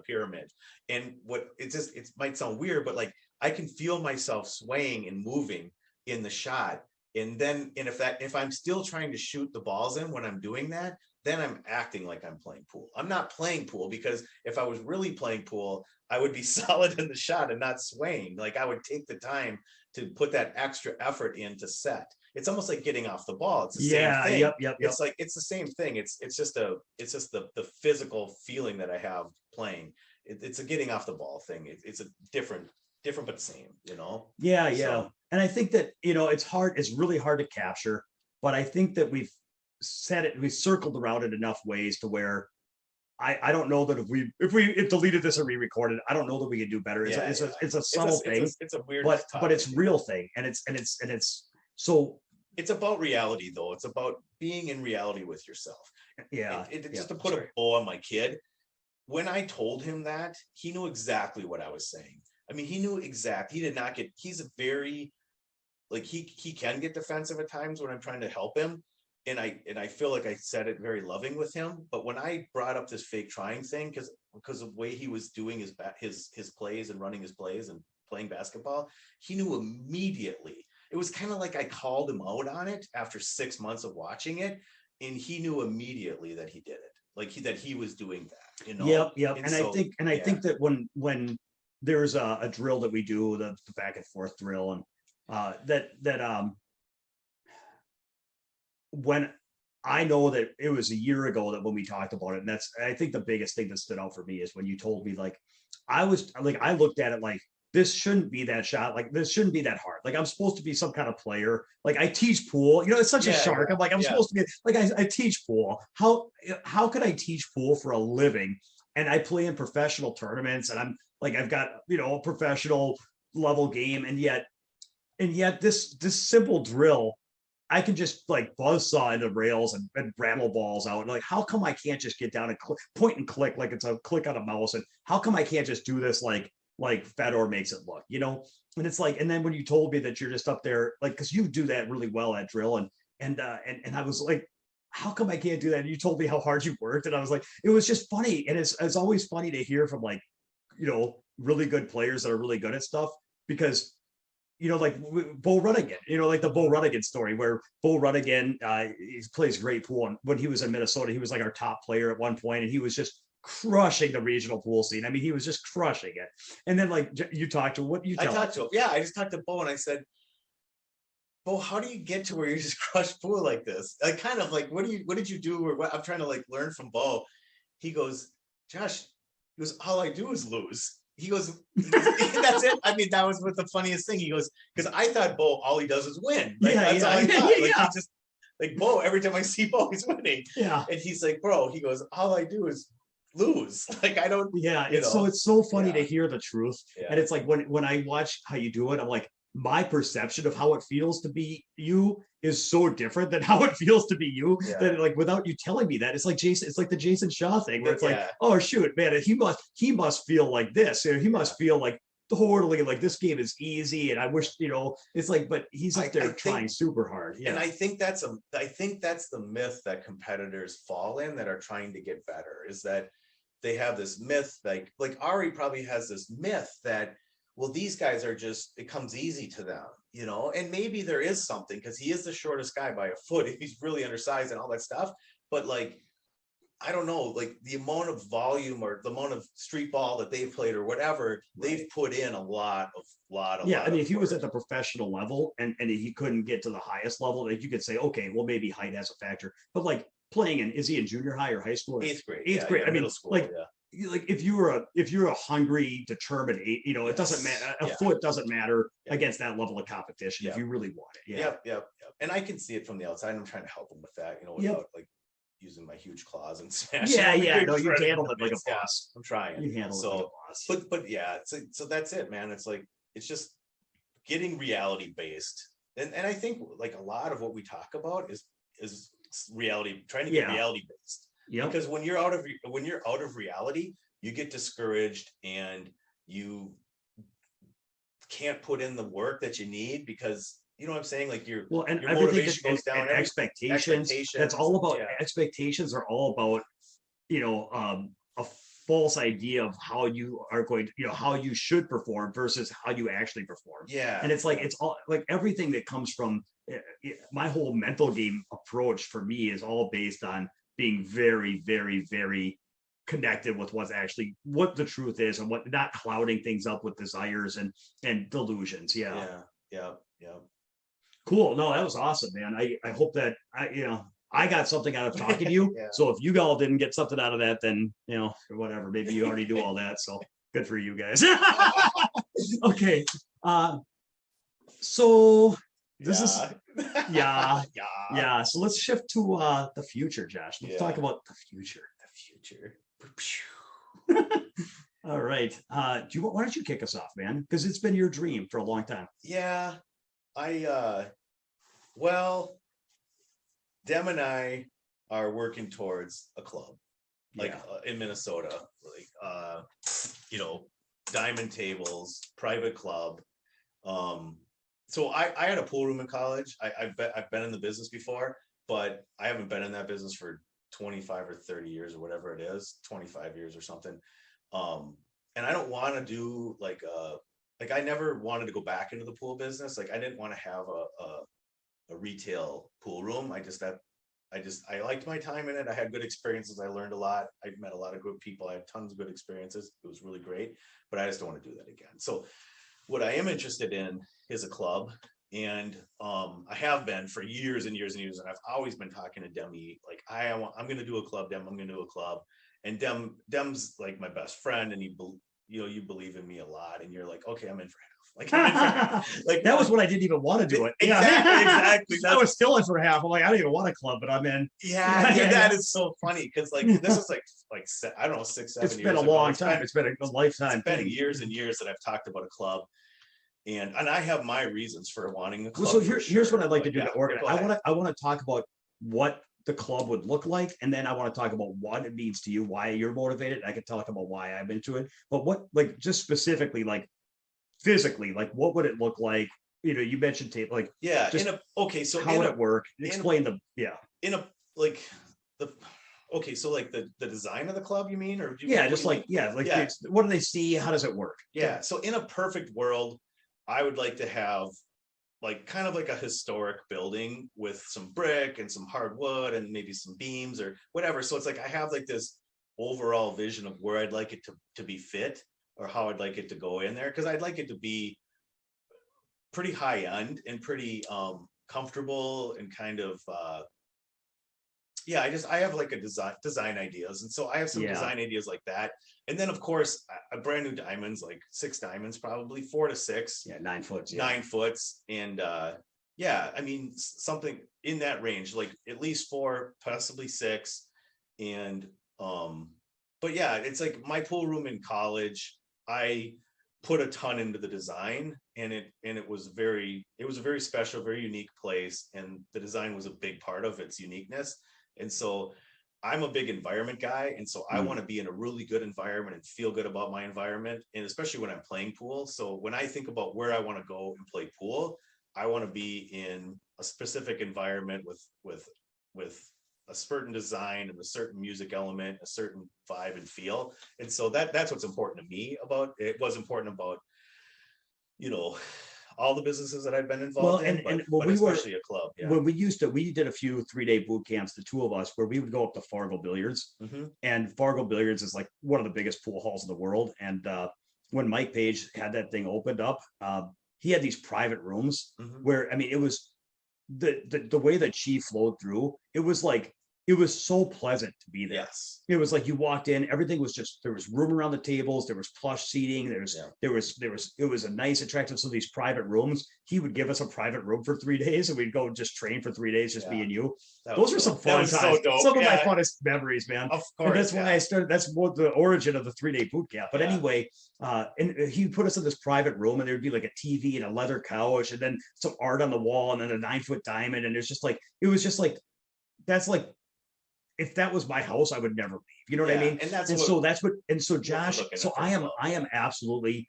pyramid. And it might sound weird, but like I can feel myself swaying and moving in the shot. And if I'm still trying to shoot the balls in when I'm doing that, then I'm acting like I'm playing pool. I'm not playing pool, because if I was really playing pool, I would be solid in the shot and not swaying. Like I would take the time to put that extra effort in to set. It's almost like getting off the ball. It's the same thing. Yep. It's like, it's the same thing. It's just the physical feeling that I have playing. It's a getting off the ball thing. It's a different, but same, Yeah. So, and I think that, it's really hard to capture, but I think that we've circled around it enough ways to where I don't know that if we deleted this or re-recorded, I don't know that we could do better. It's a subtle thing. It's a weird, but it's real thing. And it's so it's about reality though. It's about being in reality with yourself. Yeah. Just to put a bow on my kid, when I told him that, he knew exactly what I was saying. I mean, he knew exactly. He did not get. He's a very, like he can get defensive at times when I'm trying to help him, and I feel like I said it very loving with him. But when I brought up this fake trying thing, because of the way he was doing his plays and running his plays and playing basketball, he knew immediately. It was kind of like I called him out on it after 6 months of watching it, and he knew immediately that he did it, like that he was doing that. Yep. And so, I think that when there's a drill that we do, the back and forth drill, and when I know that it was a year ago that when we talked about it, and I think the biggest thing that stood out for me is when you told me like I looked at it like this shouldn't be that shot, like this shouldn't be that hard. Like I'm supposed to be some kind of player. Like I teach pool, it's such a shark. I'm like I'm supposed to be like I teach pool. How could I teach pool for a living? And I play in professional tournaments, and I'm like I've got a professional level game, and yet this simple drill I can just like buzzsaw into rails and rattle balls out. And like, how come I can't just get down and point and click like it's a click on a mouse? And how come I can't just do this like Fedor makes it look, And it's like, and then when you told me that you're just up there, like, because you do that really well at drill, and I was like, how come I can't do that? And you told me how hard you worked, and I was like, it was just funny, and it's always funny to hear from like, really good players that are really good at stuff because like Bo Runnigan, like the Bo Runnigan story where Bo Runnigan, he plays great pool. And when he was in Minnesota, he was like our top player at one point, and he was just crushing the regional pool scene. I mean, he was just crushing it. And then like you talked to what you I talked to him. Yeah, I just talked to Bo and I said, Bo, how do you get to where you just crush pool like this? Like kind of like what did you do? Or what I'm trying to like learn from Bo. He goes, Josh, all I do is lose. He goes, that's it. I mean, that was what the funniest thing. He goes, because I thought Bo, all he does is win. Like, that's all I thought. Like, he just, like, Bo, every time I see Bo, he's winning. Yeah. And he's like, bro, he goes, all I do is lose. Like, I don't. Yeah. It's so funny to hear the truth. Yeah. And it's like when I watch how you do it, I'm like, my perception of how it feels to be you is so different than how it feels to be you that like without you telling me that it's like the Jason Shaw thing where it's like, oh shoot, man, he must feel like this, he must feel like totally like this game is easy and I wish it's like, but he's up there trying super hard. And I think that's the myth that competitors fall in that are trying to get better, is that they have this myth like Ari probably has this myth that, well, these guys are just, it comes easy to them, and maybe there is something because he is the shortest guy by a foot. He's really undersized and all that stuff. But like, I don't know, like the amount of volume or the amount of street ball that they've played or whatever, they've put in a lot of I mean, if he was at the professional level and he couldn't get to the highest level, like you could say, okay, well, maybe height has a factor. But like is he in junior high or high school? Eighth grade. I mean, school, like if you're a hungry, determined, it doesn't matter. A foot doesn't matter against that level of competition if you really want it. Yep. And I can see it from the outside. And I'm trying to help him with that, without like using my huge claws and smashing. No, you handled it like a boss. I'm trying. You handled it like a boss. But yeah, so that's it, man. It's like it's just getting reality based, and I think like a lot of what we talk about is reality, trying to get reality based. Yeah. Because when you're out of reality, you get discouraged and you can't put in the work that you need because you know what I'm saying? Like your motivation goes down. Expectations. That's all about expectations are all about, a false idea of how you are going to, how you should perform versus how you actually perform. Yeah. And it's like, it's all like everything that comes from my whole mental game approach for me is all based on being very, very, very connected with what the truth is and what not clouding things up with desires and delusions. Yeah. Cool. No, that was awesome, man. I hope that I got something out of talking to you. So if you all didn't get something out of that, then or whatever, maybe you already do all that. So good for you guys. Okay. So this is so let's shift to the future, Josh. Let's talk about the future. All right. Why don't you kick us off, man? Because it's been your dream for a long time. Yeah. Dem and I are working towards a club, in Minnesota, diamond tables, private club. So I had a pool room in college. I've been in the business before, but I haven't been in that business for 25 or 30 years or whatever it is, 25 years or something. And I don't want to do I never wanted to go back into the pool business. Like I didn't want to have a retail pool room. I liked my time in it. I had good experiences. I learned a lot. I met a lot of good people. I had tons of good experiences. It was really great, but I just don't want to do that again. So what I am interested in is a club. And I have been for years and years and years, and I've always been talking to Demi, like I'm going to do a club, Dem. I'm going to do a club, and Dem's like my best friend, and you believe in me a lot, and you're like, okay, I'm in for half. Like I'm in for half. Like that was when I didn't even want to do it. Exactly. I was still in for half. I'm like, I don't even want a club, but I'm in. Yeah, that is so funny because like this is like I don't know 6, 7 years. It's been a long time. It's been a lifetime. It's been years and years that I've talked about a club. And I have my reasons for wanting a club. So here's what I'd like to do to organize. I want to talk about what the club would look like, and then I want to talk about what it means to you, why you're motivated. I could talk about why I'm into it, but what, like, just specifically, like physically, like what would it look like? You know, you mentioned tape, like just so how would it work? Explain so like the design of the club, you mean, or what do they see? How does it work? Yeah, so in a perfect world, I would like to have like kind of like a historic building with some brick and some hardwood and maybe some beams or whatever. So it's like I have like this overall vision of where I'd like it to be fit, or how I'd like it to go in there, because I'd like it to be pretty high end and pretty comfortable and kind of I have like a design ideas, and so I have some design ideas like that. And then of course a brand new diamonds, like 6 diamonds, probably 4 to 6, 9 foot, 9 foot, and I mean something in that range, like at least 4, possibly 6. And but yeah, it's like my pool room in college, I put a ton into the design, and it was a very special, very unique place, and the design was a big part of its uniqueness. And so I'm a big environment guy, and so I want to be in a really good environment and feel good about my environment, and especially when I'm playing pool. So when I think about where I want to go and play pool, I want to be in a specific environment with a certain design and a certain music element, a certain vibe and feel. And so that's what's important to me about it. Was important about, all the businesses that I've been involved in, but especially a club. Yeah. When we did a few 3-day boot camps, the two of us, where we would go up to Fargo Billiards, and Fargo Billiards is like one of the biggest pool halls in the world. And when Mike Page had that thing opened up, he had these private rooms where, I mean, it was the way that she flowed through. It was so pleasant to be there. Yes. It was like you walked in, everything was just, there was room around the tables, there was plush seating, it was a nice, attractive. So these private rooms, he would give us a private room for 3 days, and we'd go just train for 3 days, just me and you. Those were some fun times. Some of my funnest memories, man. Of course. And that's why I started, that's what the origin of the 3-day boot camp. But anyway, and he put us in this private room, and there'd be like a TV and a leather couch, and then some art on the wall, and then a 9-foot diamond. And it was just like, that's like, if that was my house, I would never leave. You know what I mean? And so Josh, so I am absolutely,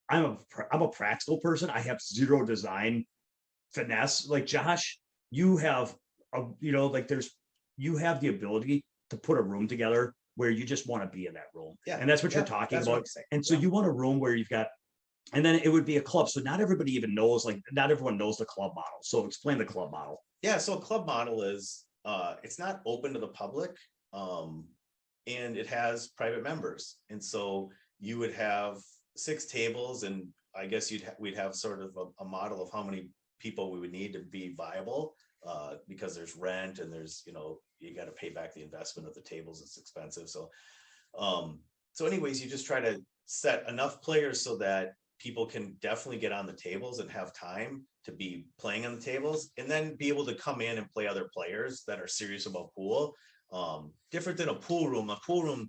I'm a practical person. I have zero design finesse. Like Josh, you have you have the ability to put a room together where you just want to be in that room. Yeah. And that's what you're talking about. And so you want a room where you've got, and then it would be a club. So not everybody even knows, like not everyone knows the club model. So explain the club model. Yeah. So a club model is, it's not open to the public, and it has private members. And so you would have 6 tables, and I guess we'd have sort of a model of how many people we would need to be viable, because there's rent, and there's, you got to pay back the investment of the tables. It's expensive. So anyways, you just try to set enough players so that people can definitely get on the tables and have time to be playing on the tables, and then be able to come in and play other players that are serious about pool. Different than a pool room. A pool room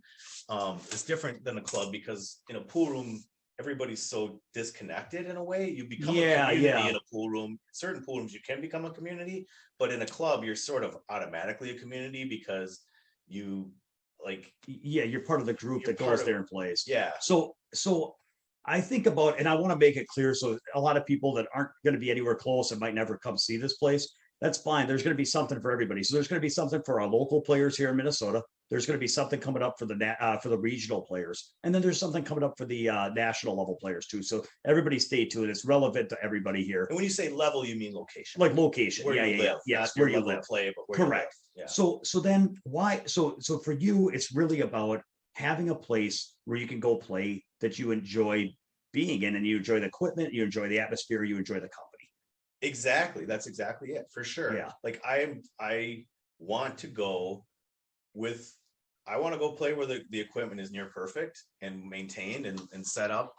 is different than a club, because in a pool room, everybody's so disconnected in a way. You become a community in a pool room. Certain pool rooms you can become a community, but in a club, you're sort of automatically a community, because you're part of the group that goes there and plays. Yeah. So I think about, and I want to make it clear, so a lot of people that aren't going to be anywhere close and might never come see this place, that's fine. There's going to be something for everybody. So there's going to be something for our local players here in Minnesota. There's going to be something coming up for the regional players, and then there's something coming up for the national level players too. So everybody stay tuned. It's relevant to everybody here. And when you say level, you mean location, like location. Where you live. Yes, where you live. Play, but where correct. You live. Yeah. So then why? So for you, it's really about having a place where you can go play that you enjoy being in, and you enjoy the equipment, you enjoy the atmosphere, you enjoy the company. Exactly. That's exactly it, for sure. Yeah. Like I want to go with, I want to go play where the equipment is near perfect and maintained and set up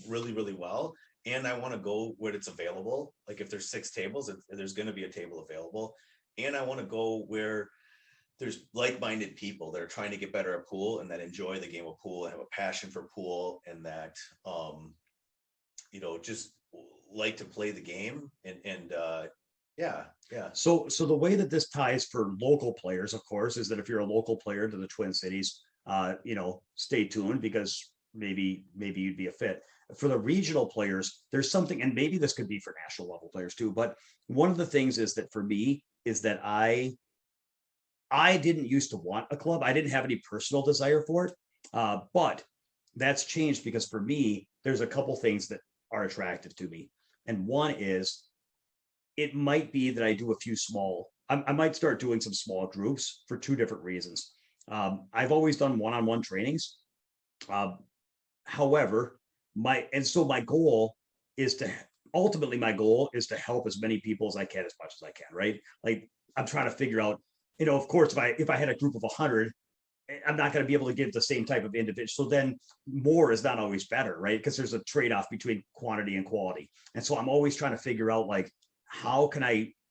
really, really well. And I want to go where it's available. Like if there's 6 tables, there's going to be a table available. And I want to go where there's like-minded people that are trying to get better at pool and that enjoy the game of pool and have a passion for pool and that, just like to play the game and yeah. So the way that this ties for local players, of course, is that if you're a local player to the Twin Cities, stay tuned because maybe you'd be a fit. For the regional players, there's something, and maybe this could be for national level players too. But one of the things is that for me is that I didn't used to want a club. I didn't have any personal desire for it, but that's changed because for me, there's a couple things that are attractive to me, and one is it might be that I do a few small. I might start doing some small groups for 2 different reasons. I've always done one-on-one trainings. However, my goal is to ultimately my goal is to help as many people as I can, as much as I can, right? Like I'm trying to figure out, of course, if I had a group of 100, I'm not going to be able to give the same type of individual. So then more is not always better, right? Because there's a trade-off between quantity and quality. And so I'm always trying to figure out like,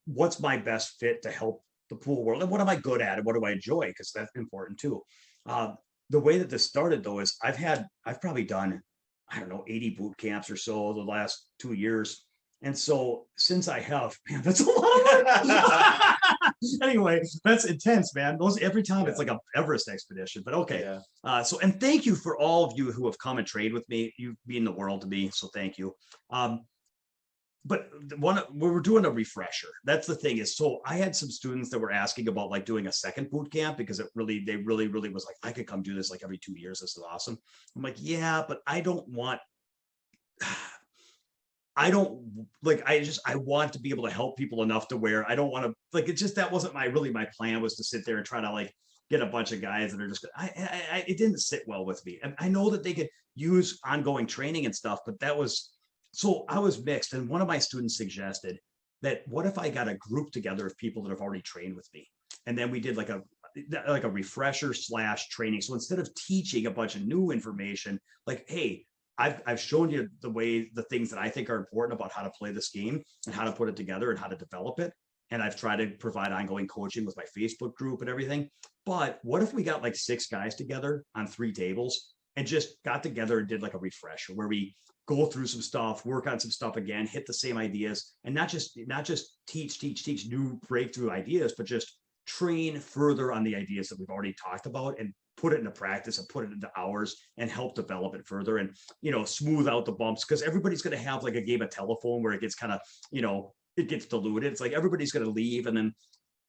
what's my best fit to help the pool world? And what am I good at? And what do I enjoy? Because that's important too. The way that this started though, is I've probably done, I don't know, 80 boot camps or so the last 2 years. And so since I have, man, that's a lot of work. Anyway, that's intense, man. Those every time it's like a Everest expedition, but okay. Yeah. And thank you for all of you who have come and trained with me. You mean the world to me. So thank you. But we were doing a refresher. That's the thing is, so I had some students that were asking about like doing a second boot camp because they really was like, I could come do this like every 2 years. This is awesome. I'm like, yeah, but I don't want I want to be able to help people enough to where I don't want to like, it's just, that wasn't my plan was to sit there and try to like get a bunch of guys that are just, it didn't sit well with me. And I know that they could use ongoing training and stuff, but so I was mixed. And one of my students suggested that what if I got a group together of people that have already trained with me? And then we did like a refresher / training. So instead of teaching a bunch of new information, like, hey, I've shown you the things that I think are important about how to play this game and how to put it together and how to develop it. And I've tried to provide ongoing coaching with my Facebook group and everything. But what if we got like 6 guys together on 3 tables and just got together and did like a refresher where we go through some stuff, work on some stuff again, hit the same ideas, and not just teach new breakthrough ideas, but just train further on the ideas that we've already talked about and put it into practice and put it into hours and help develop it further and, smooth out the bumps. Because everybody's going to have like a game of telephone where it gets kind of, it gets diluted. It's like everybody's going to leave. And then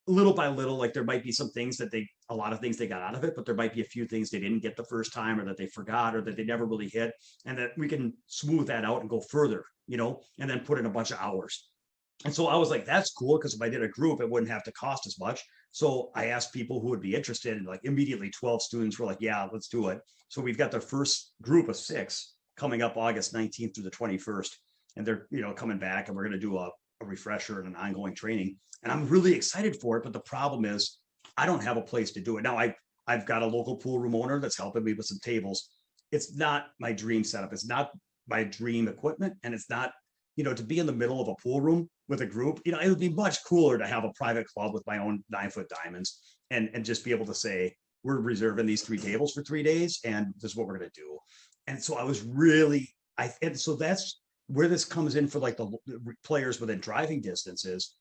little by little, like there might be some things a lot of things they got out of it, but there might be a few things they didn't get the first time or that they forgot or that they never really hit. And that we can smooth that out and go further, and then put in a bunch of hours. And so I was like, that's cool. Because if I did a group, it wouldn't have to cost as much. So I asked people who would be interested, and like immediately 12 students were like, yeah, let's do it. So we've got the first group of 6 coming up August 19th through the 21st. And they're, coming back, and we're going to do a refresher and an ongoing training. And I'm really excited for it. But the problem is I don't have a place to do it. Now I've got a local pool room owner that's helping me with some tables. It's not my dream setup. It's not my dream equipment. And it's not, to be in the middle of a pool room with a group, it would be much cooler to have a private club with my own 9-foot diamonds and just be able to say, we're reserving these 3 tables for 3 days. And this is what we're going to do. And so I was really, and so that's where this comes in for like the players within driving distances.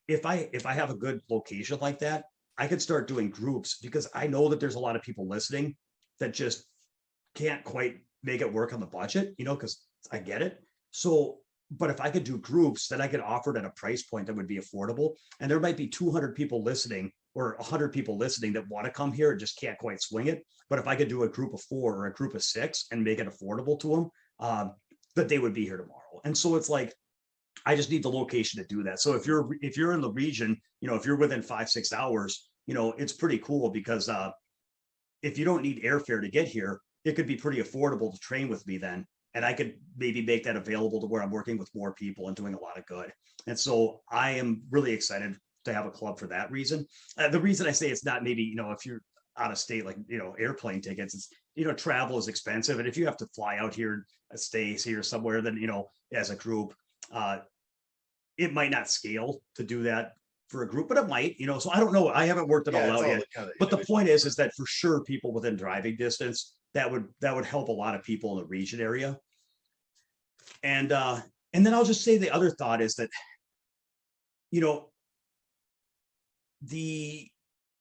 If I have a good location like that, I could start doing groups because I know that there's a lot of people listening that just can't quite make it work on the budget, because I get it. So, but if I could do groups, then I could offer it at a price point that would be affordable. And there might be 200 people listening or 100 people listening that want to come here and just can't quite swing it. But if I could do a group of 4 or a group of 6 and make it affordable to them, that they would be here tomorrow. And so it's like, I just need the location to do that. So if you're in the region, if you're within 5-6 hours, it's pretty cool because if you don't need airfare to get here, it could be pretty affordable to train with me then. and I could maybe make that available to where I'm working with more people and doing a lot of good. And so I am really excited to have a club for that reason. The reason I say it's not maybe, if you're out of state, like, airplane tickets, it's, travel is expensive. And if you have to fly out here, stay here somewhere, then, as a group, it might not scale to do that for a group, but it might, so I don't know. I haven't worked it all out yet. But the point is that for sure, people within driving distance, that would help a lot of people in the region area. And then I'll just say the other thought is that,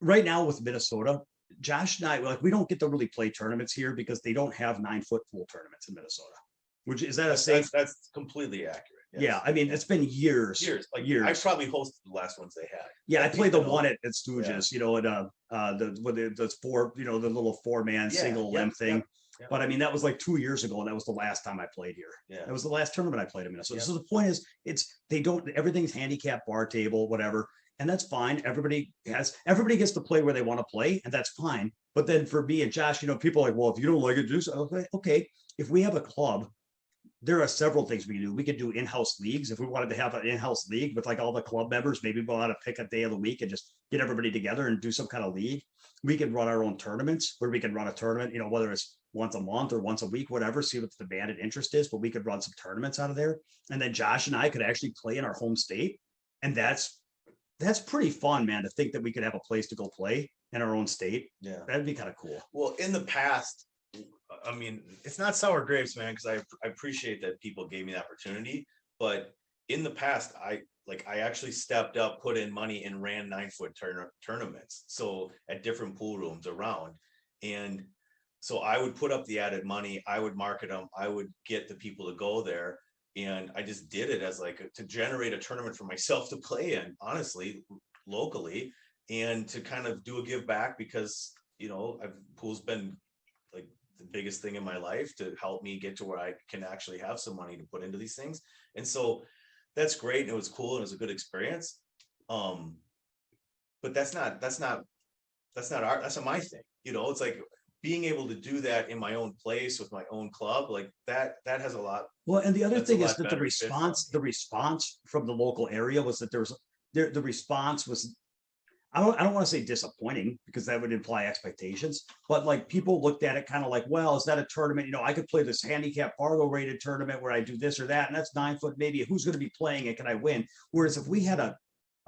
right now with Minnesota, Josh and I, we don't get to really play tournaments here because they don't have 9-foot pool tournaments in Minnesota. Which is that a safe? That's completely accurate. Yes. Yeah, I mean, it's been years. Years. Years. I probably hosted the last ones they had. Yeah, I played the one at Stooges, the four, the little 4-man single limb thing. Yeah. But I mean, that was like 2 years ago, and that was the last time I played here. Yeah. That was the last tournament I played in Minnesota. So the point is, everything's handicap, bar table, whatever. And that's fine. Everybody gets to play where they want to play, and that's fine. But then for me and Josh, people are like, well, if you don't like it, do so. Okay. If we have a club, there are several things we can do. We could do in-house leagues. If we wanted to have an in-house league with like all the club members, maybe we'll want to pick a day of the week and just get everybody together and do some kind of league. We can run our own tournaments where we can run a tournament, whether it's once a month or once a week, whatever, see what the demand and interest is, but we could run some tournaments out of there. And then Josh and I could actually play in our home state. And that's pretty fun, man, to think that we could have a place to go play in our own state. Yeah. That'd be kind of cool. Well, in the past, I mean, it's not sour grapes, man, because I appreciate that people gave me the opportunity. But in the past, I actually stepped up, put in money, and ran 9-foot tournaments. So at different pool rooms around. And so I would put up the added money, I would market them, I would get the people to go there. And I just did it as to generate a tournament for myself to play in, honestly, locally, and to kind of do a give back because, pool's been like the biggest thing in my life to help me get to where I can actually have some money to put into these things. And so that's great. And it was cool. And it was a good experience. But that's not my thing. It's like being able to do that in my own place with my own club, like that has a lot. Well, and the other thing is that the response from the local area was that the response was, I don't want to say disappointing because that would imply expectations, but like people looked at it kind of like, well, is that a tournament? I could play this handicap Fargo rated tournament where I do this or that, and that's 9 foot, maybe who's going to be playing it? Can I win? Whereas if we had a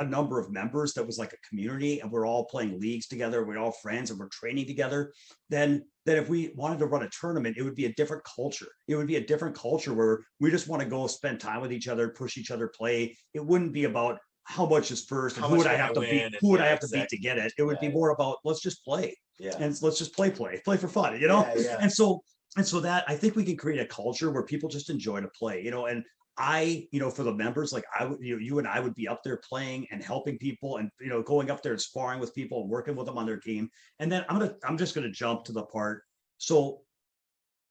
number of members that was like a community and we're all playing leagues together, we're all friends and we're training together, then if we wanted to run a tournament, it would be a different culture. It would be a different culture where we just want to go spend time with each other, push each other, play. It wouldn't be about how much is first and who would I have to beat, beat to get it. It would be more about let's just play. Yeah. And let's just play for fun, Yeah. And so that I think we can create a culture where people just enjoy to play, and I, for the members, like you and I would be up there playing and helping people and, going up there and sparring with people and working with them on their team. And then I'm just going to jump to the part. So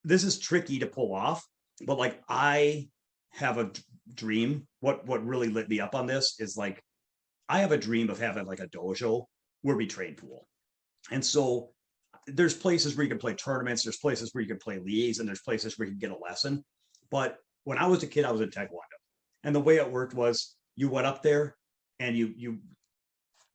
this is tricky to pull off, but like, I have a dream. What really lit me up on this is like, I have a dream of having like a dojo where we train pool. And so there's places where you can play tournaments. There's places where you can play leagues and there's places where you can get a lesson. But when I was a kid, I was in Taekwondo. And the way it worked was you went up there and you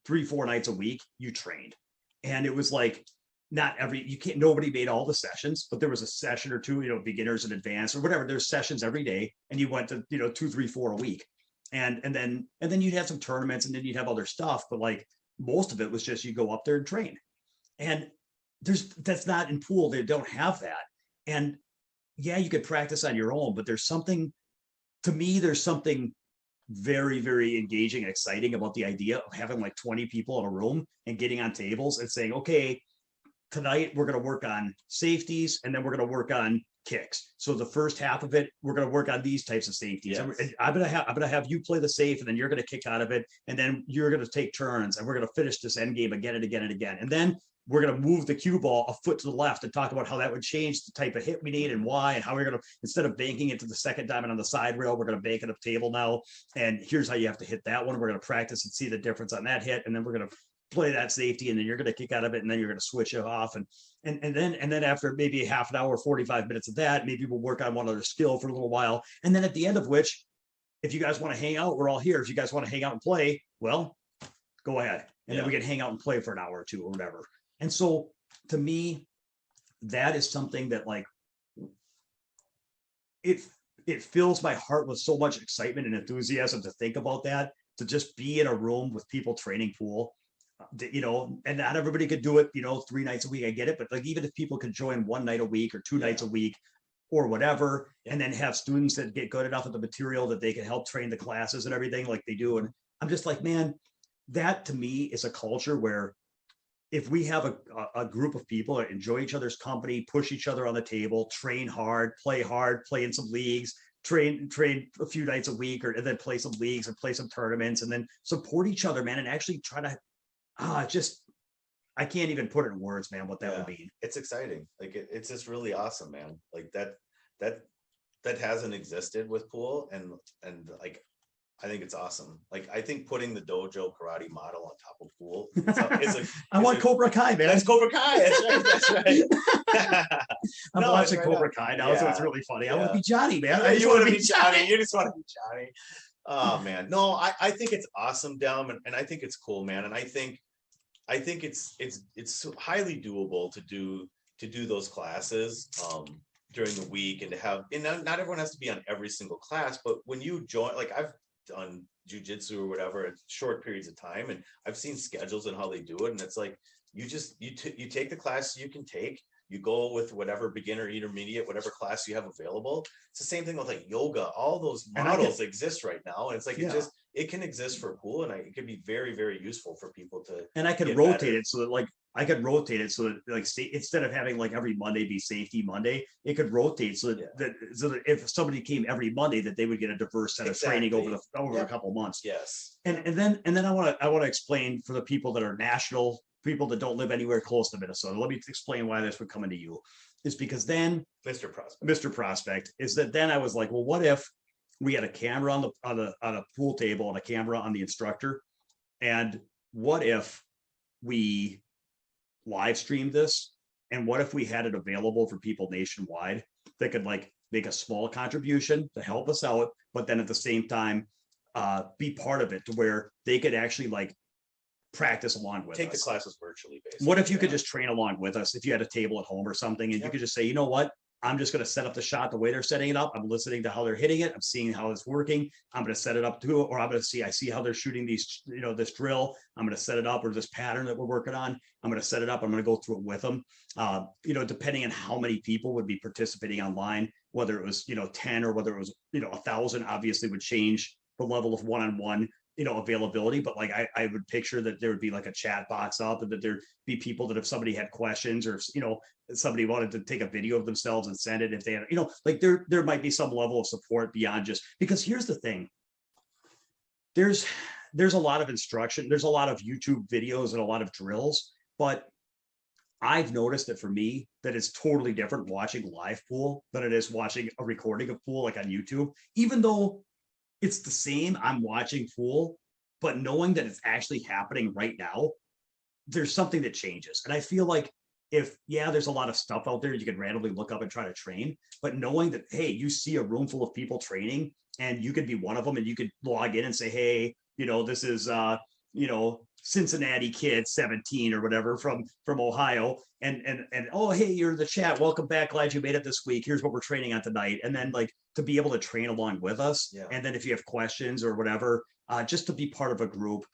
3-4 nights a week, you trained. And it was like, nobody made all the sessions, but there was a session or two, beginners and advanced or whatever. There's sessions every day. And you went to, 2, 3, 4 a week. And then you'd have some tournaments and then you'd have other stuff. But like most of it was just, you go up there and train. And that's not in pool. They don't have that. And yeah, you could practice on your own, but there's something very, very engaging and exciting about the idea of having like 20 people in a room and getting on tables and saying, okay, tonight we're going to work on safeties and then we're going to work on kicks. So the first half of it, we're going to work on these types of safeties. Yes. And I'm going to have you play the safe and then you're going to kick out of it. And then you're going to take turns and we're going to finish this end game again and again and again. And then we're going to move the cue ball a foot to the left and talk about how that would change the type of hit we need and why, and how we're going to, instead of banking it to the second diamond on the side rail, we're going to bank it up table now. And here's how you have to hit that one. We're going to practice and see the difference on that hit. And then we're going to play that safety, and then you're going to kick out of it, and then you're going to switch it off, and then after maybe half an hour, 45 minutes of that, maybe we'll work on one other skill for a little while, and then at the end of which, if you guys want to hang out, we're all here. If you guys want to hang out and play, well, go ahead, and then we can hang out and play for an hour or two or whatever. And so to me, that is something that like it fills my heart with so much excitement and enthusiasm to think about that, to just be in a room with people training pool, you know, and not everybody could do it, you know, 3 nights a week. I get it. But like, even if people could join 1 night a week or 2 nights a week or whatever, and then have students that get good enough at the material that they can help train the classes and everything like they do. And I'm just like, man, that to me is a culture where if we have a group of people that enjoy each other's company, push each other on the table, train hard, play in some leagues, train a few nights a week, and then play some leagues and play some tournaments, and then support each other, man, and actually try to just, I can't even put it in words, man, what that would mean. It's exciting. Like it's just really awesome, man. Like that hasn't existed with pool, and like I think it's awesome. Like I think putting the dojo karate model on top of pool I want Cobra Kai, man. That's Cobra Kai. That's right. I'm watching Cobra Kai now, so it's really funny. I want to be Johnny, man. You want to be Johnny. You just want to be Johnny. Oh man, no, I think it's awesome, Dom, and I think it's cool, man. And I think it's highly doable to do those classes during the week, and to have, and not everyone has to be on every single class, but when you join, like I've done jujitsu or whatever at short periods of time, and I've seen schedules and how they do it, and it's like you take the class you can take, you go with whatever beginner, intermediate, whatever class you have available. It's the same thing with like yoga. All those models exist right now, and it's like it can exist for pool, and it could be very, very useful for people to. And I could rotate it so that like instead of having like every Monday be safety Monday, it could rotate so that if somebody came every Monday, that they would get a diverse set of training over a couple months. Yes. And then I want to explain for the people that are national, people that don't live anywhere close to Minnesota. Let me explain why this would come into you. Is because then Mr. Prospect is that then I was like, well, what if we had a camera on a pool table and a camera on the instructor, and what if we live streamed this, and what if we had it available for people nationwide that could like make a small contribution to help us out, but then at the same time be part of it, to where they could actually like practice along with us. Take the classes virtually, basically. What if you could just train along with us? If you had a table at home or something, and you could just say, you know what, I'm just going to set up the shot the way they're setting it up. I'm listening to how they're hitting it. I'm seeing how it's working. I'm going to set it up too, or I'm going to see, I see how they're shooting these, you know, this drill. I'm going to set it up, or this pattern that we're working on. I'm going to set it up. I'm going to go through it with them. You know, depending on how many people would be participating online, whether it was, you know, 10 or whether it was, you know, 1,000, obviously would change the level of one-on-one, you know, availability. But like I would picture that there would be like a chat box up, and that there'd be people that if somebody had questions, or you know, somebody wanted to take a video of themselves and send it, if they had, you know, like there might be some level of support beyond just, because here's the thing, there's a lot of instruction, there's a lot of YouTube videos and a lot of drills, but I've noticed that for me, that it's totally different watching live pool than it is watching a recording of pool like on YouTube. Even though it's the same, I'm watching pool, but knowing that it's actually happening right now, there's something that changes. And I feel like there's a lot of stuff out there you can randomly look up and try to train, but knowing that, hey, you see a room full of people training, and you could be one of them, and you could log in and say, hey, you know, this is, you know, Cincinnati kid 17 or whatever from Ohio, and oh, hey, you're in the chat, welcome back, glad you made it this week, here's what we're training on tonight. And then like to be able to train along with us, and then if you have questions or whatever, just to be part of a group,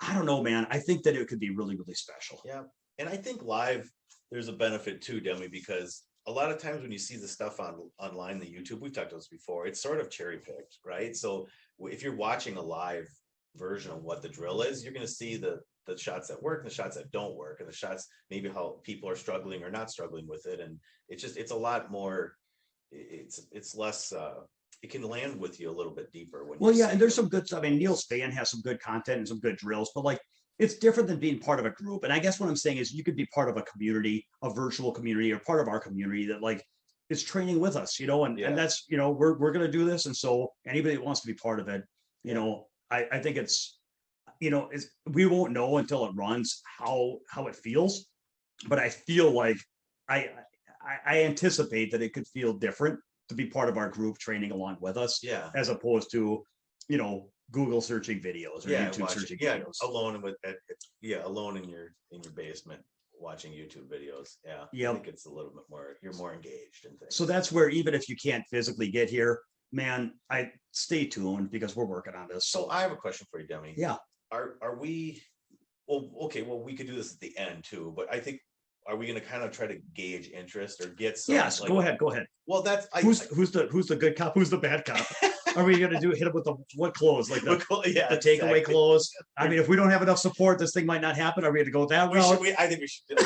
I don't know, man, I think that it could be really, really special. Yeah. And I think live, there's a benefit too, Demi, because a lot of times when you see the stuff online, the YouTube, we've talked about this before, it's sort of cherry picked, right? So if you're watching a live version of what the drill is, you're going to see the shots that work and the shots that don't work, and the shots maybe how people are struggling or not struggling with it. And it's a lot more, it's less, it can land with you a little bit deeper. And there's some good stuff. I mean, Neil Spann has some good content and some good drills, but like, it's different than being part of a group. And I guess what I'm saying is you could be part of a community, a virtual community, or part of our community that like is training with us, you know, and that's, you know, we're going to do this. And so anybody that wants to be part of it, you know, I think we won't know until it runs how it feels, but I feel like I I anticipate that it could feel different to be part of our group training along with us, Yeah. as opposed to Google searching videos or YouTube Watching, searching videos. alone alone in your basement watching YouTube videos. Yeah. Yep. I think it's a little bit more, you're more engaged in things. So that's where, even if you can't physically get here, man, I stay tuned because we're working on this. So I have a question for you, Demi. Yeah. Are we, well, okay, well, we could do this at the end too, but I think, are we gonna kind of try to gauge interest or get some? Yes, go ahead. Well, that's who's the good cop? Who's the bad cop? Are we gonna hit him with what clothes? Like the takeaway clothes? I mean, if we don't have enough support, this thing might not happen. Are we gonna go that route? I think we should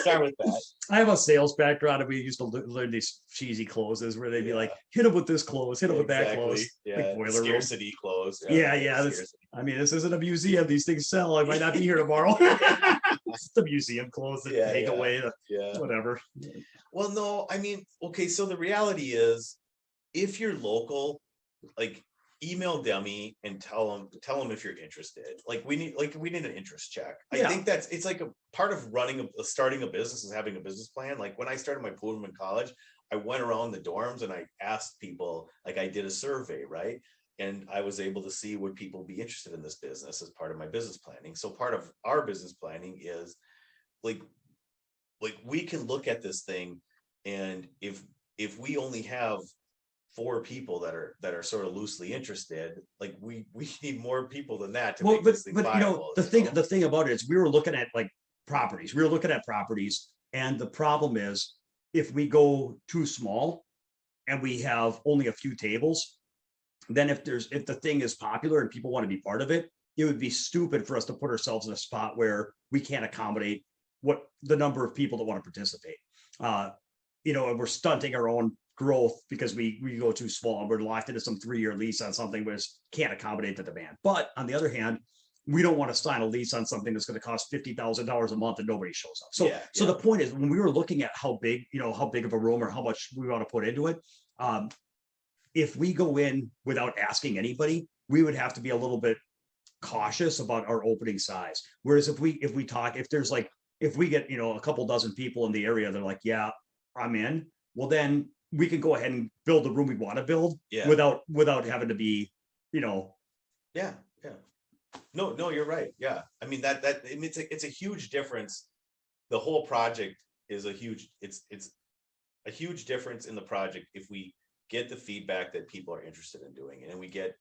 start with that. I have a sales background, and we used to learn these cheesy closes where they'd be like, hit him with this clothes, hit him with that clothes. Yeah, like boiler scarcity clothes. Yeah. I mean, this isn't a museum. These things sell. I might not be here tomorrow. It's the museum clothes that take away whatever. Well, no, I mean, okay, so the reality is, if you're local, like, email Demi and tell them if you're interested. We need an interest check. I think it's like a part of starting a business is having a business plan. Like, when I started my pool room in college, I went around the dorms and I asked people, like, I did a survey, right? And I was able to see, would people be interested in this business as part of my business planning. So part of our business planning is like we can look at this thing, and if we only have 4 people that are sort of loosely interested, like we need more people than that to make this thing viable. The thing about it is, we were looking at properties. We were looking at properties, and the problem is, if we go too small and we have only a few tables, then if the thing is popular and people want to be part of it, it would be stupid for us to put ourselves in a spot where we can't accommodate what the number of people that want to participate. And we're stunting our own growth because we go too small, and we're locked into some 3-year lease on something which can't accommodate the demand. But on the other hand, we don't want to sign a lease on something that's going to cost $50,000 a month and nobody shows up. So the point is, when we were looking at how big of a room or how much we want to put into it, if we go in without asking anybody, we would have to be a little bit cautious about our opening size. Whereas if we get a couple dozen people in the area, they're like, yeah, I'm in. Well, then we can go ahead and build the room we want to build without having to be, Yeah. No, you're right. Yeah. I mean, it's a huge difference. The whole project is it's a huge difference in the project if we get the feedback that people are interested in doing it, and we get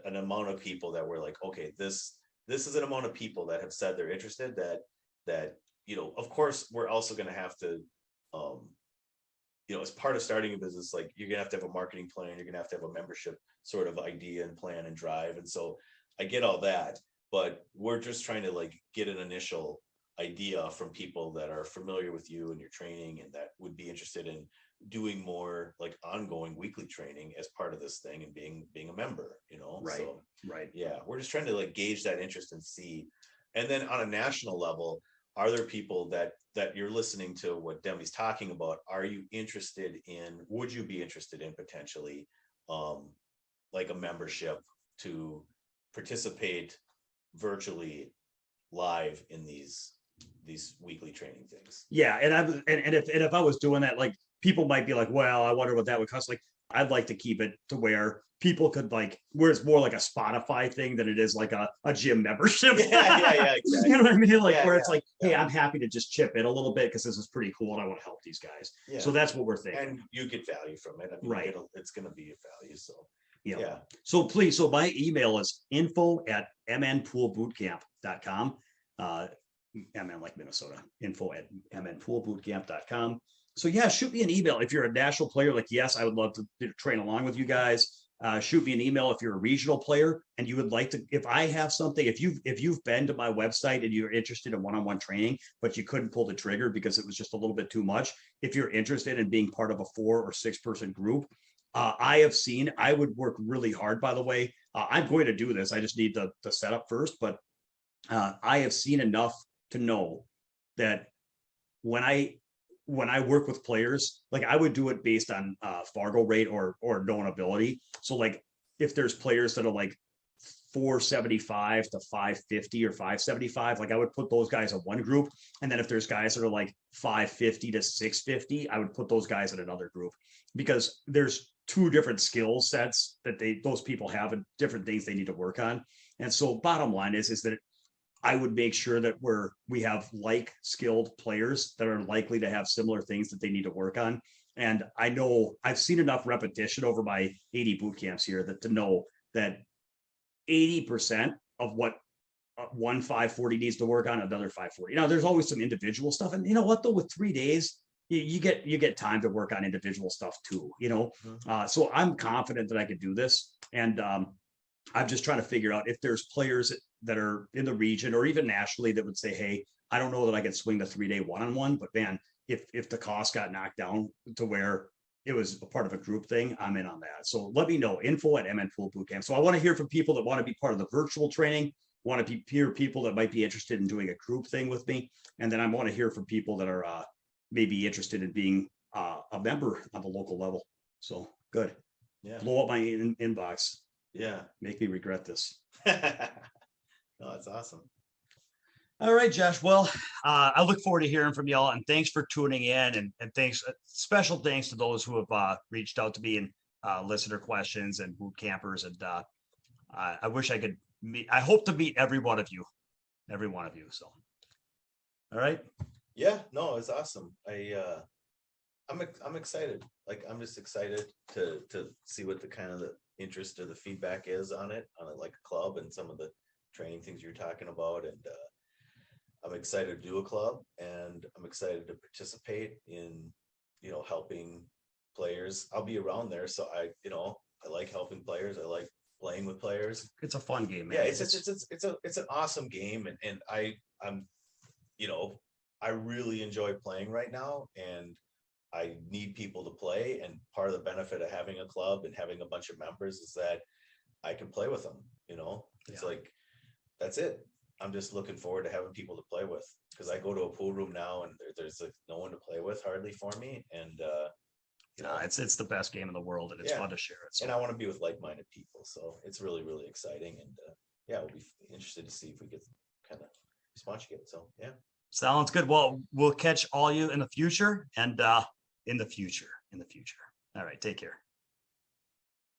an amount of people that we're like, okay, this is an amount of people that have said they're interested, that of course we're also going to have to as part of starting a business, like, you're gonna have to have a marketing plan, you're gonna have to have a membership sort of idea and plan and drive. And so I get all that, but we're just trying to get an initial idea from people that are familiar with you and your training, and that would be interested in doing more ongoing weekly training as part of this thing, and being a member, Right. So, right. yeah, we're just trying to gauge that interest and see. And then on a national level, are there people that you're listening to what Demi's talking about? Would you be interested in potentially a membership to participate virtually live in these weekly training things? Yeah. And if I was doing that, people might be like, well, I wonder what that would cost. I'd like to keep it to where people could where it's more like a Spotify thing than it is like a gym membership. Yeah, exactly. You know what I mean? Where it's hey, I'm happy to just chip in a little bit because this is pretty cool and I want to help these guys. Yeah. So that's what we're thinking. And you get value from it. I mean, right. It's going to be a value. So yeah. So please, my email is info@mnpoolbootcamp.com. MN like Minnesota, info@mnpoolbootcamp.com. So yeah, shoot me an email if you're a national player. Yes, I would love to train along with you guys. Shoot me an email if you're a regional player and you would like to. If I have something, if you've been to my website and you're interested in one-on-one training, but you couldn't pull the trigger because it was just a little bit too much. If you're interested in being part of a 4 or 6 person group, I would work really hard. By the way, I'm going to do this. I just need the setup first, but I have seen enough to know that when I work with players, I would do it based on Fargo rate or known ability. So if there's players that are 475 to 550 or 575. Like I would put those guys in one group. And then if there's guys that are like 550 to 650, I would put those guys in another group, because there's two different skill sets that those people have and different things they need to work on. And so bottom line is that I would make sure that we have like skilled players that are likely to have similar things that they need to work on. And I know I've seen enough repetition over my 80 boot camps here to know that 80% of what one 540 needs to work on, another 540. Now there's always some individual stuff. And you know what though, with 3 days, you get time to work on individual stuff too, so I'm confident that I could do this. And I'm just trying to figure out if there's players that are in the region or even nationally that would say, hey, I don't know that I can swing the 3-day one-on-one, but man, if the cost got knocked down to where it was a part of a group thing, I'm in on that. So let me know, info@MN Pool Bootcamp. So I want to hear from people that want to be part of the virtual training, want to hear people that might be interested in doing a group thing with me. And then I want to hear from people that are maybe interested in being a member on the local level. So good. Yeah. Blow up my inbox. Yeah. Make me regret this. No, that's awesome. All right, Josh. Well, I look forward to hearing from y'all, and thanks for tuning in. And thanks, special thanks to those who have reached out to me and listener questions and boot campers. And I wish I could meet. I hope to meet every one of you. So, all right. Yeah. No, it's awesome. I'm excited. Like I'm just excited to see what the kind of the interest or the feedback is on it like a club and some of the training things you're talking about. And I'm excited to do a club, and I'm excited to participate in, helping players. I'll be around there. So I like helping players. I like playing with players. It's a fun game, man. Yeah, it's an awesome game. And I'm I really enjoy playing right now, and I need people to play. And part of the benefit of having a club and having a bunch of members is that I can play with them. It's like, that's it. I'm just looking forward to having people to play with, because I go to a pool room now and there's like no one to play with hardly for me. And it's the best game in the world, and it's fun to share it. So. And I want to be with like-minded people, so it's really, really exciting. And we'll be interested to see if we get kind of response you get. So yeah, sounds good. Well, we'll catch all you in the future, and in the future. All right, take care.